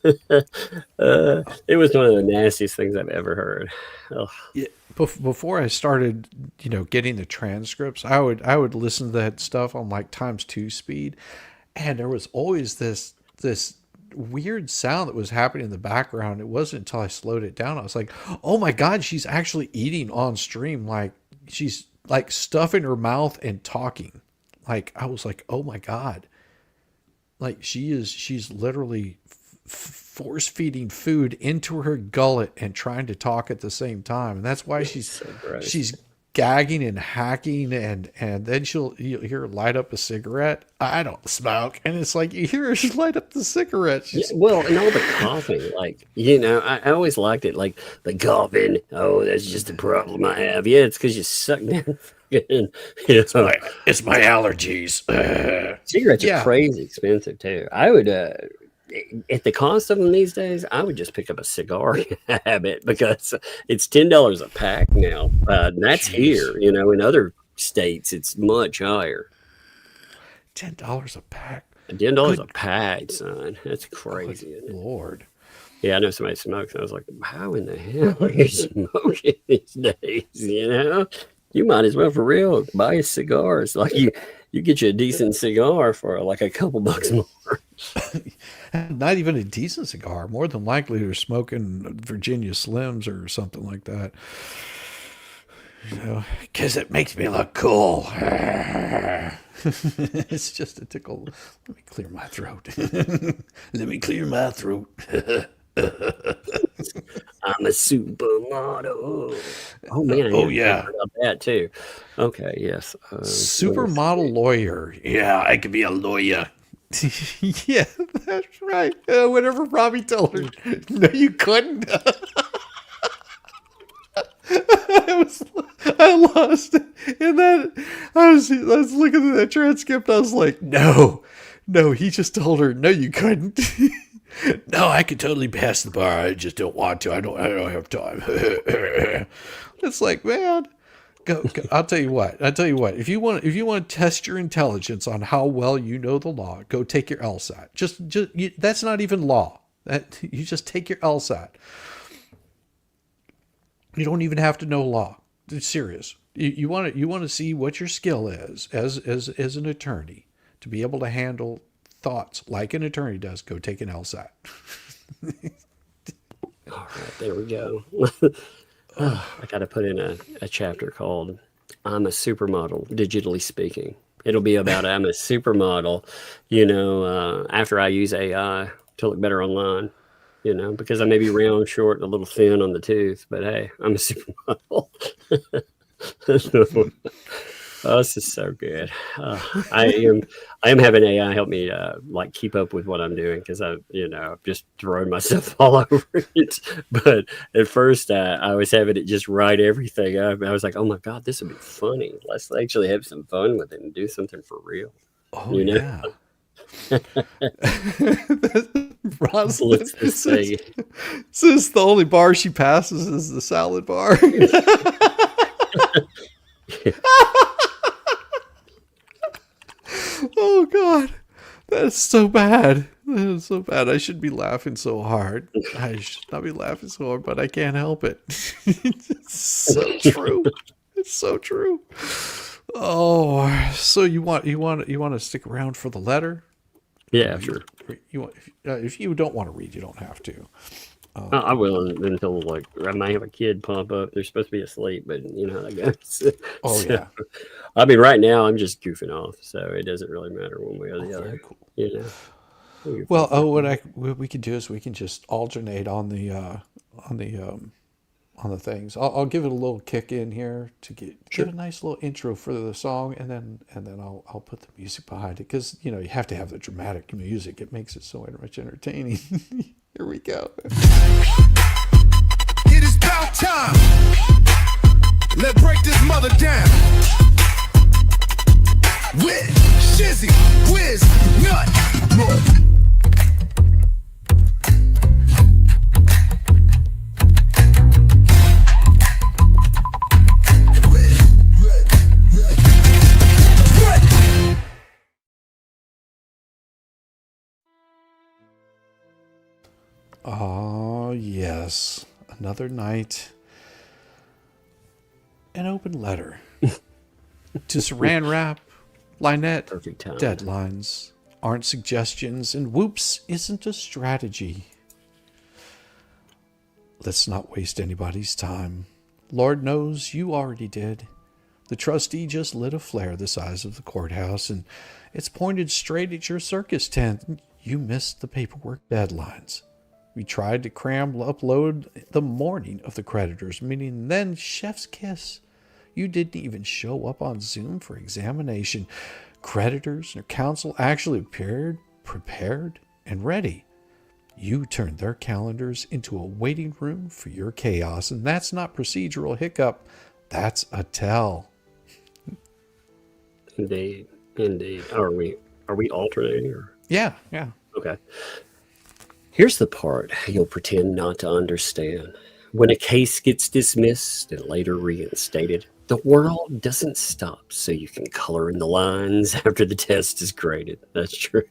It was one of the nastiest things I've ever heard. Oh. Yeah, before I started, getting the transcripts, I would listen to that stuff on like ×2 speed, and there was always this weird sound that was happening in the background. It wasn't until I slowed it down I was like, oh my God, she's actually eating on stream. Like she's like stuff in her mouth and talking. Like I was like, oh my God, like she's literally force feeding food into her gullet and trying to talk at the same time, and that's why she's gagging and hacking, and then you'll hear her light up a cigarette. I don't smoke, and it's like you hear her light up the cigarette. And all the coughing, like I always liked it, like the coughing. Oh, that's just a problem I have. Yeah, it's because you suck down You know, It's my allergies. cigarettes are Yeah. crazy expensive too. I would, at the cost of them these days, I would just pick up a cigar habit because it's $10 a pack now. And that's here. You know, in other states, it's much higher. $10 a pack. $10 a pack, son. That's crazy. Good Isn't it? Lord. Yeah, I know somebody smokes. And I was like, how in the hell are you smoking these days? You know, you might as well for real buy a cigar. It's like you get you a decent cigar for like a couple bucks more. Not even a decent cigar. More than likely, they're smoking Virginia Slims or something like that. You know, because it makes me look cool. It's just a tickle. Let me clear my throat. Let me clear my throat. I'm a supermodel. Oh man! Oh yeah, about that too. Okay, yes. Supermodel lawyer. Yeah, I could be a lawyer. Yeah, that's right. Whatever Robbie told her. No, you couldn't. I lost it. And then I was looking at that transcript. I was like, no, he just told her, no, you couldn't. No, I could totally pass the bar. I just don't want to. I don't have time. It's like, man, go. I'll tell you what. If you want to test your intelligence on how well you know the law, go take your LSAT. That's not even law. That you just take your LSAT. You don't even have to know law. It's serious. You want to see what your skill is as an attorney to be able to handle thoughts like an attorney does. Go take an LSAT. All right, there we go. I got to put in a chapter called "I'm a Supermodel, Digitally Speaking." It'll be about I'm a supermodel, you know, after I use AI to look better online. You know, because I may be round, short, and a little thin on the tooth, but hey, I'm a supermodel. Oh, this is so good. I am having AI help me like keep up with what I'm doing because I've just thrown myself all over it. But at first, I was having it just write everything up. I was like, oh my god, this would be funny. Let's actually have some fun with it and do something for real. Oh yeah. Rosalind says the only bar she passes is the salad bar. Oh God, that is so bad. That is so bad. I should be laughing so hard. I should not be laughing so hard, but I can't help it. It's so true. It's so true. Oh, so you want to stick around for the letter? Yeah, sure. If you don't want to read, you don't have to. I will until like I might have a kid pop up. They're supposed to be asleep, but you know how that goes. Oh yeah. I mean, right now I'm just goofing off, so it doesn't really matter one way or the other. Very cool. You know. Well, what we can do is we can just alternate on the things. I'll give it a little kick in here to give a nice little intro for the song, and then I'll put the music behind it because you have to have the dramatic music. It makes it so much entertaining. Here we go. It is about time. Let's break this mother down. With Shizzy, Wiz, Nut. Oh, yes. Another night. An open letter. To Saran Wrap, Lynette, deadlines aren't suggestions, and whoops isn't a strategy. Let's not waste anybody's time. Lord knows you already did. The trustee just lit a flare the size of the courthouse, and it's pointed straight at your circus tent. You missed the paperwork deadlines. We tried to upload the morning of the creditors meeting, then chef's kiss. You didn't even show up on Zoom for examination. Creditors and counsel actually appeared prepared and ready. You turned their calendars into a waiting room for your chaos, and that's not procedural hiccup. That's a tell. Indeed. Indeed. Are we alternating or? Yeah, yeah. Okay. Here's the part you'll pretend not to understand. When a case gets dismissed and later reinstated, the world doesn't stop so you can color in the lines after the test is graded. That's true.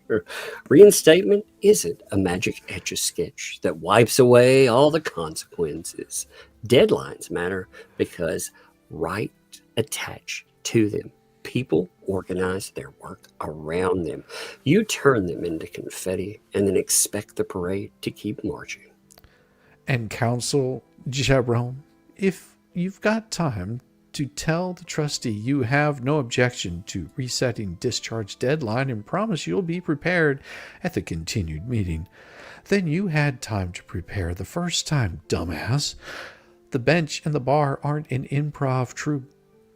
Reinstatement isn't a magic etch-a-sketch that wipes away all the consequences. Deadlines matter because right attach to them. People organize their work around them. You turn them into confetti and then expect the parade to keep marching. And counsel Jerome, if you've got time to tell the trustee you have no objection to resetting discharge deadline and promise you'll be prepared at the continued meeting, then you had time to prepare the first time, dumbass. The bench and the bar aren't an improv troupe.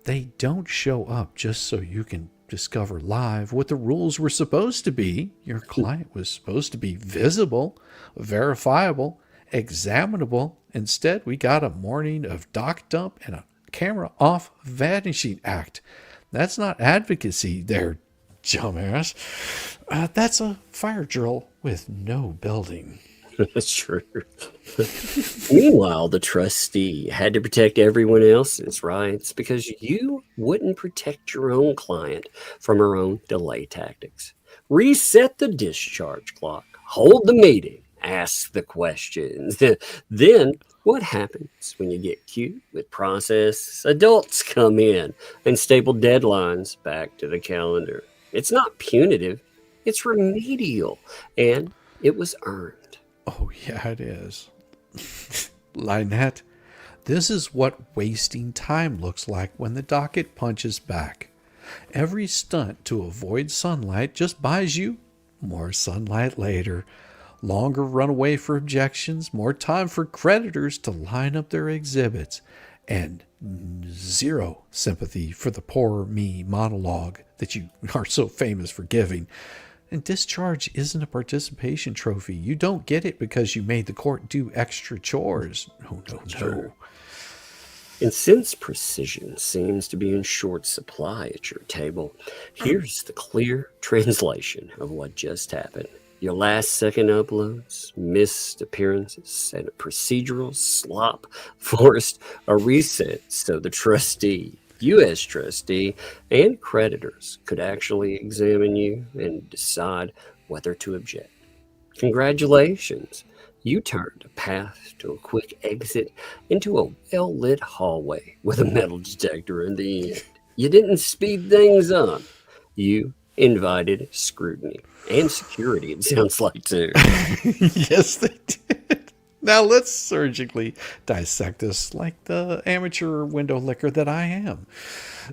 They don't show up just so you can discover live what the rules were supposed to be. Your client was supposed to be visible, verifiable, examinable. Instead, we got a morning of dock dump and a camera off vanishing act. That's not advocacy there, dumbass. That's a fire drill with no building. That's true. Meanwhile, the trustee had to protect everyone else's rights because you wouldn't protect your own client from her own delay tactics. Reset the discharge clock, hold the meeting, ask the questions. Then what happens when you get cute with process? Adults come in and staple deadlines back to the calendar. It's not punitive, it's remedial, and it was earned. Oh, yeah, it is. Lynette, this is what wasting time looks like when the docket punches back. Every stunt to avoid sunlight just buys you more sunlight later. Longer runaway for objections, more time for creditors to line up their exhibits, and zero sympathy for the poor me monologue that you are so famous for giving. And discharge isn't a participation trophy. You don't get it because you made the court do extra chores. No. And since precision seems to be in short supply at your table, here's the clear translation of what just happened. Your last second uploads, missed appearances, and a procedural slop forced a reset so the trustee, U.S. trustee, and creditors could actually examine you and decide whether to object. Congratulations! You turned a path to a quick exit into a well-lit hallway with a metal detector in the end. You didn't speed things up. You invited scrutiny and security, it sounds like, too. Yes, they did. Now let's surgically dissect this like the amateur window licker that I am.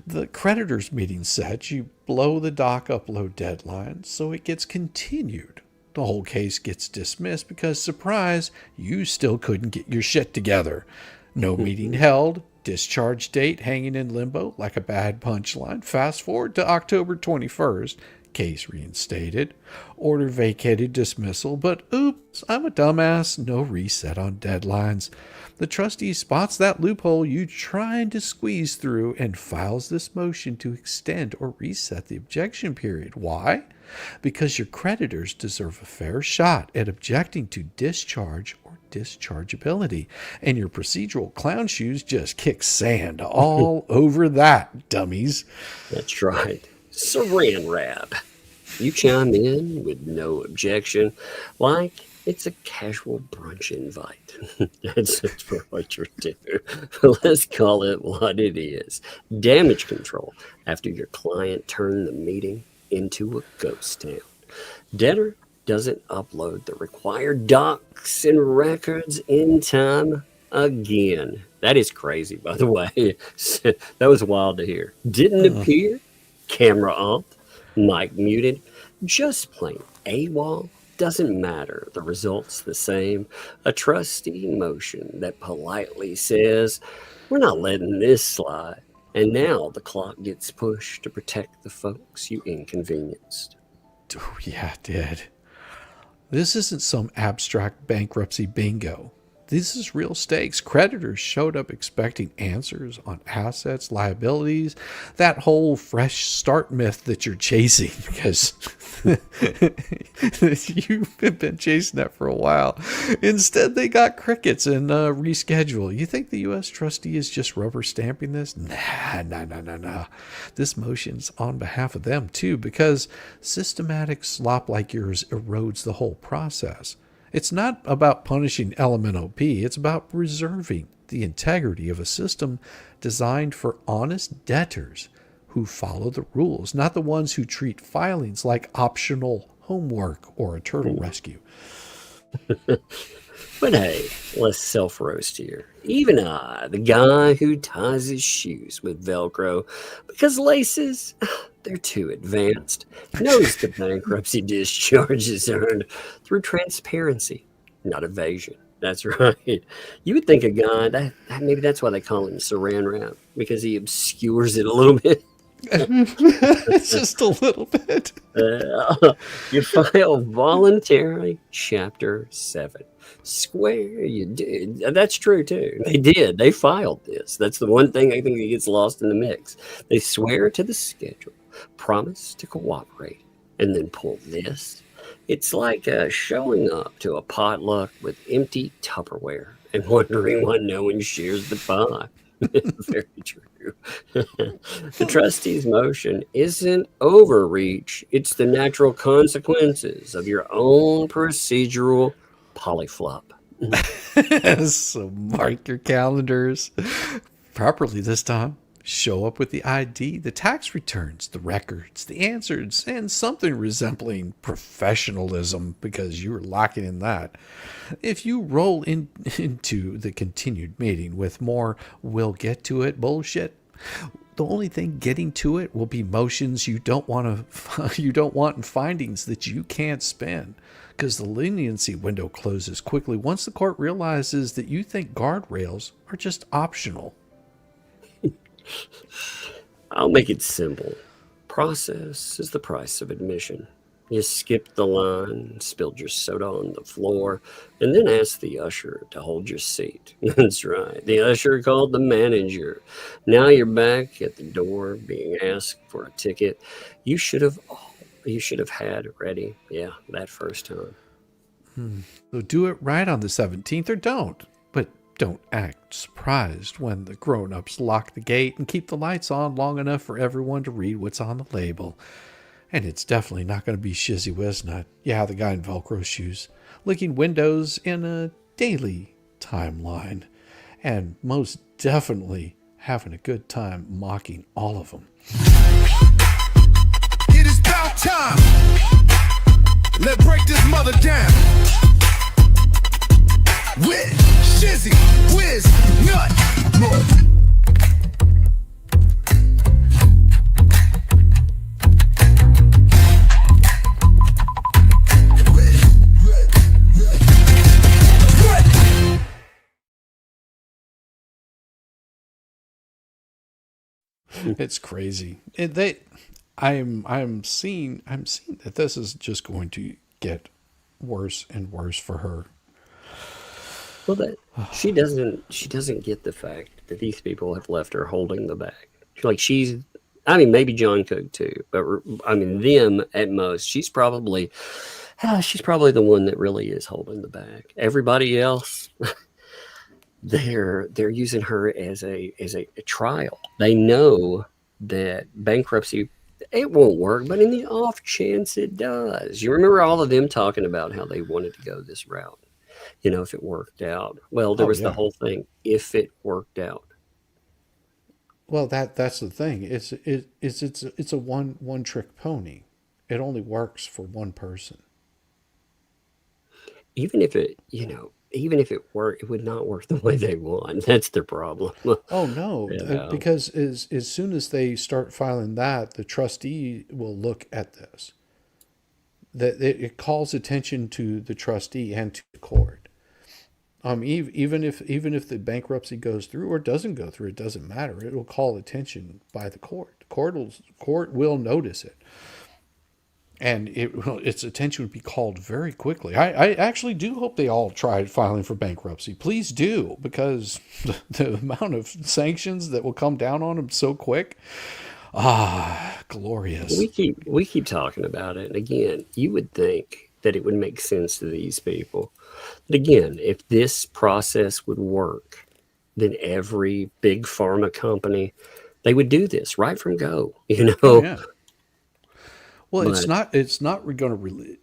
The creditors meeting set, you blow the doc upload deadline so it gets continued. The whole case gets dismissed because, surprise, you still couldn't get your shit together. No meeting held, discharge date hanging in limbo like a bad punchline. Fast forward to October 21st. Case reinstated, order vacated, dismissal, but oops, I'm a dumbass, no reset on deadlines. The trustee spots that loophole you trying to squeeze through and files this motion to extend or reset the objection period. Why? Because your creditors deserve a fair shot at objecting to discharge or dischargeability, and your procedural clown shoes just kick sand all over that, dummies. That's right. Saran wrap. You chime in with no objection, like it's a casual brunch invite. That's what you're doing. Let's call it what it is. Damage control after your client turned the meeting into a ghost town. Debtor doesn't upload the required docs and records in time again. That is crazy, by the way. That was wild to hear. Didn't appear. Camera off, mic muted, just plain AWOL, doesn't matter. The result's the same. A trustee motion that politely says, we're not letting this slide. And now the clock gets pushed to protect the folks you inconvenienced. Oh, yeah, it did. This isn't some abstract bankruptcy bingo. This is real stakes. Creditors showed up expecting answers on assets, liabilities, that whole fresh start myth that you're chasing, because you've been chasing that for a while. Instead, they got crickets and reschedule. You think the U.S. trustee is just rubber stamping this? Nah. This motion's on behalf of them, too, because systematic slop like yours erodes the whole process. It's not about punishing LMNOP. It's about preserving the integrity of a system designed for honest debtors who follow the rules, not the ones who treat filings like optional homework or a turtle rescue. But hey, let's self-roast here. Even I, the guy who ties his shoes with Velcro because laces, they're too advanced, knows the bankruptcy discharge is earned through transparency, not evasion. That's right. You would think a guy, that maybe that's why they call him Saran Wrap, because he obscures it a little bit. Just a little bit. You file voluntarily Chapter 7. Swear you did. That's true, too. They did. They filed this. That's the one thing I think that gets lost in the mix. They swear to the schedule, promise to cooperate, and then pull this. It's like showing up to a potluck with empty Tupperware and wondering why no one shares the pie. Very true. The trustee's motion isn't overreach. It's the natural consequences of your own procedural polyflop. So mark your calendars properly this time. Show up with the ID, the tax returns, the records, the answers, and something resembling professionalism, because you were lacking in that. If you roll into the continued meeting with more "we'll get to it" bullshit, the only thing getting to it will be motions you don't want and findings that you can't spin, because the leniency window closes quickly once the court realizes that you think guardrails are just optional. I'll make it simple. Process is the price of admission. You skipped the line, spilled your soda on the floor, and then asked the usher to hold your seat. That's right. The usher called the manager. Now you're back at the door being asked for a ticket you should have had ready. Yeah, that first time. So do it right on the 17th or don't. But don't act surprised when the grown-ups lock the gate and keep the lights on long enough for everyone to read what's on the label. And it's definitely not going to be Shizzy Wisnut. Yeah, the guy in Velcro shoes, licking windows in a daily timeline. And most definitely having a good time mocking all of them. It is about time. Let's break this mother down. With Shizzy Wisnut. It's crazy. I'm seeing that this is just going to get worse and worse for her. Well, she doesn't get the fact that these people have left her holding the bag. Maybe John Cook too, but them at most. She's probably the one that really is holding the bag. Everybody else, they're using her as a trial. They know that bankruptcy, it won't work, but in the off chance it does. You remember all of them talking about how they wanted to go this route. If it worked out. Well, there was the whole thing. If it worked out. Well, that's the thing. It's a one trick pony. It only works for one person. Even if it worked, it would not work the way they want. That's their problem. Oh no, because as soon as they start filing that, the trustee will look at this. That it calls attention to the trustee and to the court. Even if the bankruptcy goes through or doesn't go through, it doesn't matter. It will call attention by the court. Court will notice it. and its attention would be called very quickly. I actually do hope they all tried filing for bankruptcy. Please do, because the amount of sanctions that will come down on them so quick, glorious. We keep talking about it, and again, you would think that it would make sense to these people. But again, if this process would work, then every big pharma company, they would do this right from go. Oh, yeah. Well, it's not going to really.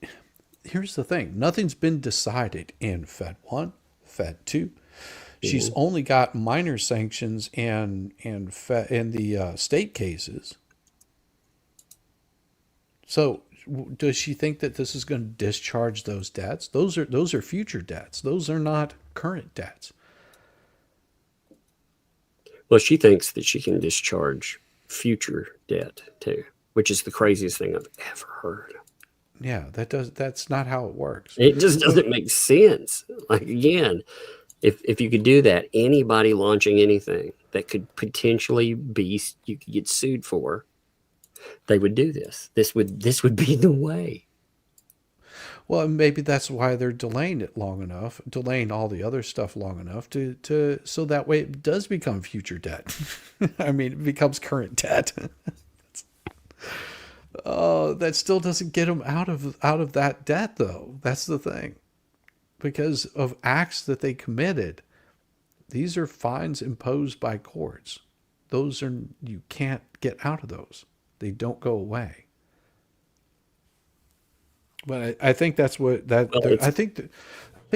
Here's the thing: nothing's been decided in Fed 1, Fed 2. She's only got minor sanctions in the state cases. So, does she think that this is going to discharge those debts? Those are future debts. Those are not current debts. Well, she thinks that she can discharge future debt too, which is the craziest thing I've ever heard. Yeah, that's not how it works. It just doesn't make sense. Like, again, if you could do that, anybody launching anything that could potentially be, you could get sued for, they would do this. This would be the way. Well, maybe that's why they're delaying it long enough, delaying all the other stuff long enough to so that way it does become future debt. I mean, it becomes current debt. Oh, that still doesn't get them out of that debt, though. That's the thing. Because of acts that they committed, these are fines imposed by courts. Those are, you can't get out of those. They don't go away. But I think that's what that Well, I think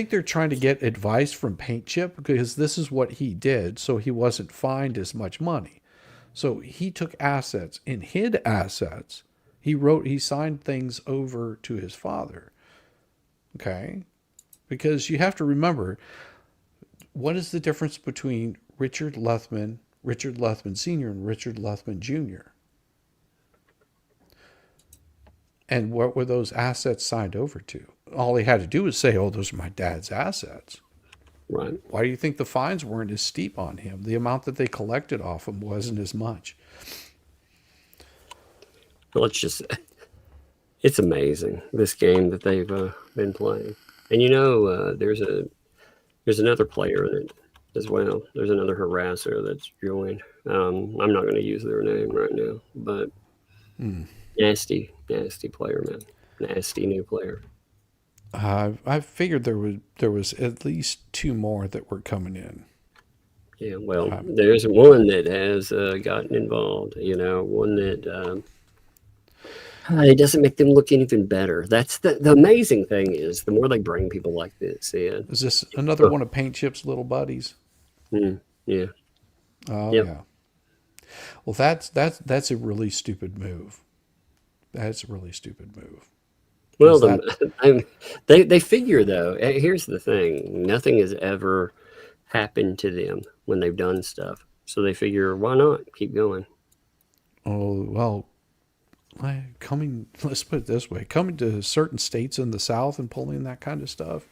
they're trying to get advice from Paint Chip, because this is what he did, so he wasn't fined as much money. So he took assets and hid assets. He signed things over to his father. Okay? Because you have to remember, what is the difference between Richard Luthman Sr. and Richard Luthman Jr.? And what were those assets signed over to? All he had to do was say, oh, those are my dad's assets. Right. Why do you think the fines weren't as steep on him? The amount that they collected off him wasn't as much. Well, it's amazing, this game that they've been playing. And there's another player that as well. There's another harasser that's joined. I'm not going to use their name right now, but nasty player, man. Nasty new player. I figured there was at least two more that were coming in. Yeah, well, there's one that has gotten involved. One that it doesn't make them look anything better. That's the amazing thing is the more they bring people like this in. Is this another one of Paint Chip's little buddies? Yeah. Oh, Yep. yeah. Well, that's a really stupid move. That's a really stupid move. Well, they figure, though, here's the thing. Nothing has ever happened to them when they've done stuff. So they figure, why not? Keep going. Oh, well, let's put it this way. Coming to certain states in the South and pulling that kind of stuff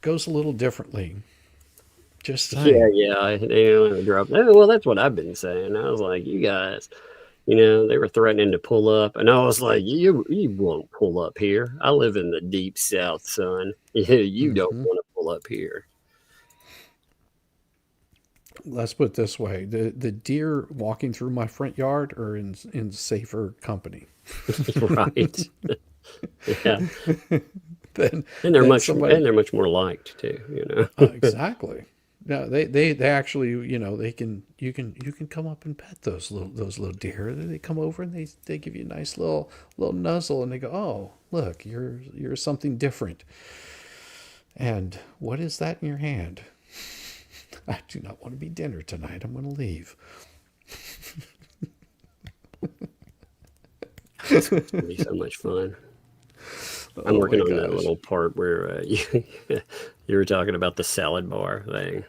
goes a little differently. Just saying. Yeah. They drop. Well, that's what I've been saying. I was like, you guys, they were threatening to pull up, and I was like, you won't pull up here. I live in the deep South, son. You don't want to pull up here. Let's put it this way: the deer walking through my front yard are in safer company. Right. Yeah. And they're much more liked too. Exactly. No, they actually, you can come up and pet those little deer. They come over and they give you a nice little nuzzle, and they go, "Oh, look, you're something different." And what is that in your hand? I do not want to be dinner tonight. I'm going to leave. It's going to be so much fun. I'm working on that little part where you were talking about the salad bar thing.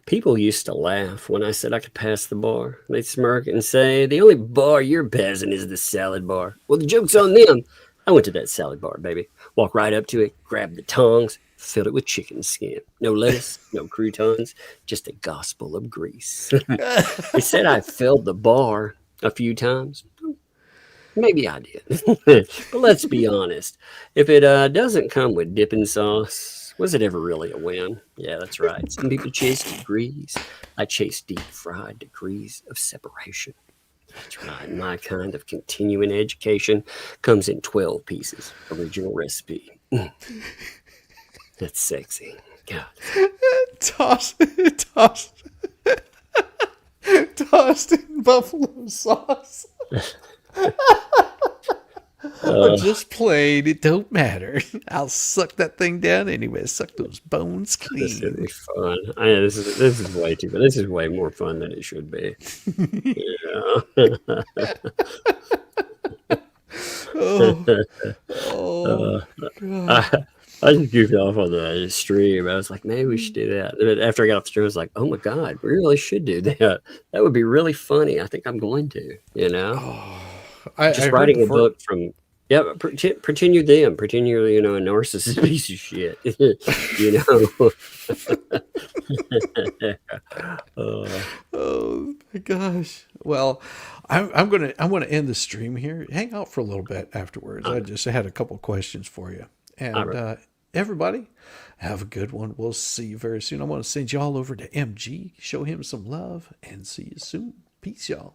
People used to laugh when I said I could pass the bar. They'd smirk and say, the only bar you're passing is the salad bar. Well, the joke's on them. I went to that salad bar, baby. Walked right up to it, grabbed the tongs, filled it with chicken skin. No lettuce, no croutons, just a gospel of grease. They said I filled the bar a few times. Maybe I did. But let's be honest. If it doesn't come with dipping sauce, was it ever really a win? Yeah, that's right. Some people chase degrees. I chase deep fried degrees of separation. That's right. My kind of continuing education comes in 12 pieces. Original recipe. That's sexy. God. Tossed in buffalo sauce. Or just plain, it don't matter. I'll suck that thing down anyway. Suck those bones clean. This is be fun. This is way too. This is way more fun than it should be. I just goofed off on the stream. I was like, maybe we should do that. And after I got off the stream, I was like, oh my God, we really should do that. That would be really funny. I think I'm going to, just writing a book from, pretend you're them. Pretend you're, a narcissist piece of shit, Oh my gosh. Well, I want to end the stream here. Hang out for a little bit afterwards. I just had a couple questions for you. And everybody, have a good one. We'll see you very soon. I want to send you all over to MG, show him some love, and see you soon. Peace, y'all.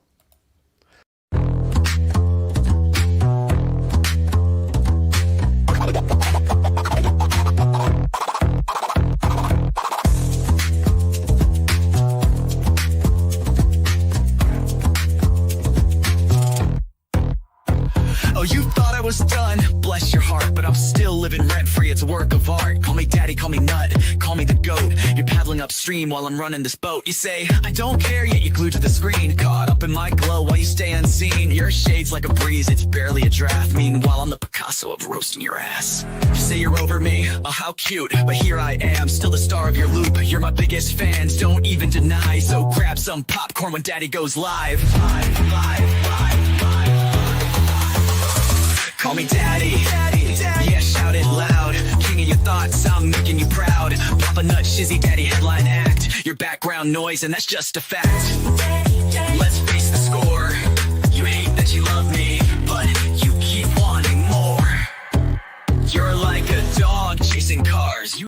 Oh, you thought I was done, bless your heart, but I'm still living rent-free, it's a work of art. Call me daddy, call me nut, call me the goat. You're paddling upstream while I'm running this boat. You say, I don't care, yet you're glued to the screen. Caught up in my glow while you stay unseen. Your shade's like a breeze, it's barely a draft. Meanwhile, I'm the Picasso of roasting your ass. You say you're over me, oh how cute, but here I am, still the star of your loop. You're my biggest fans, don't even deny. So grab some popcorn when daddy goes live. Live. Call me daddy, yeah, shout it loud. King of your thoughts, I'm making you proud. Papa Nut, Shizzy Daddy, headline act. Your background noise, and that's just a fact. Let's face the score. You hate that you love me.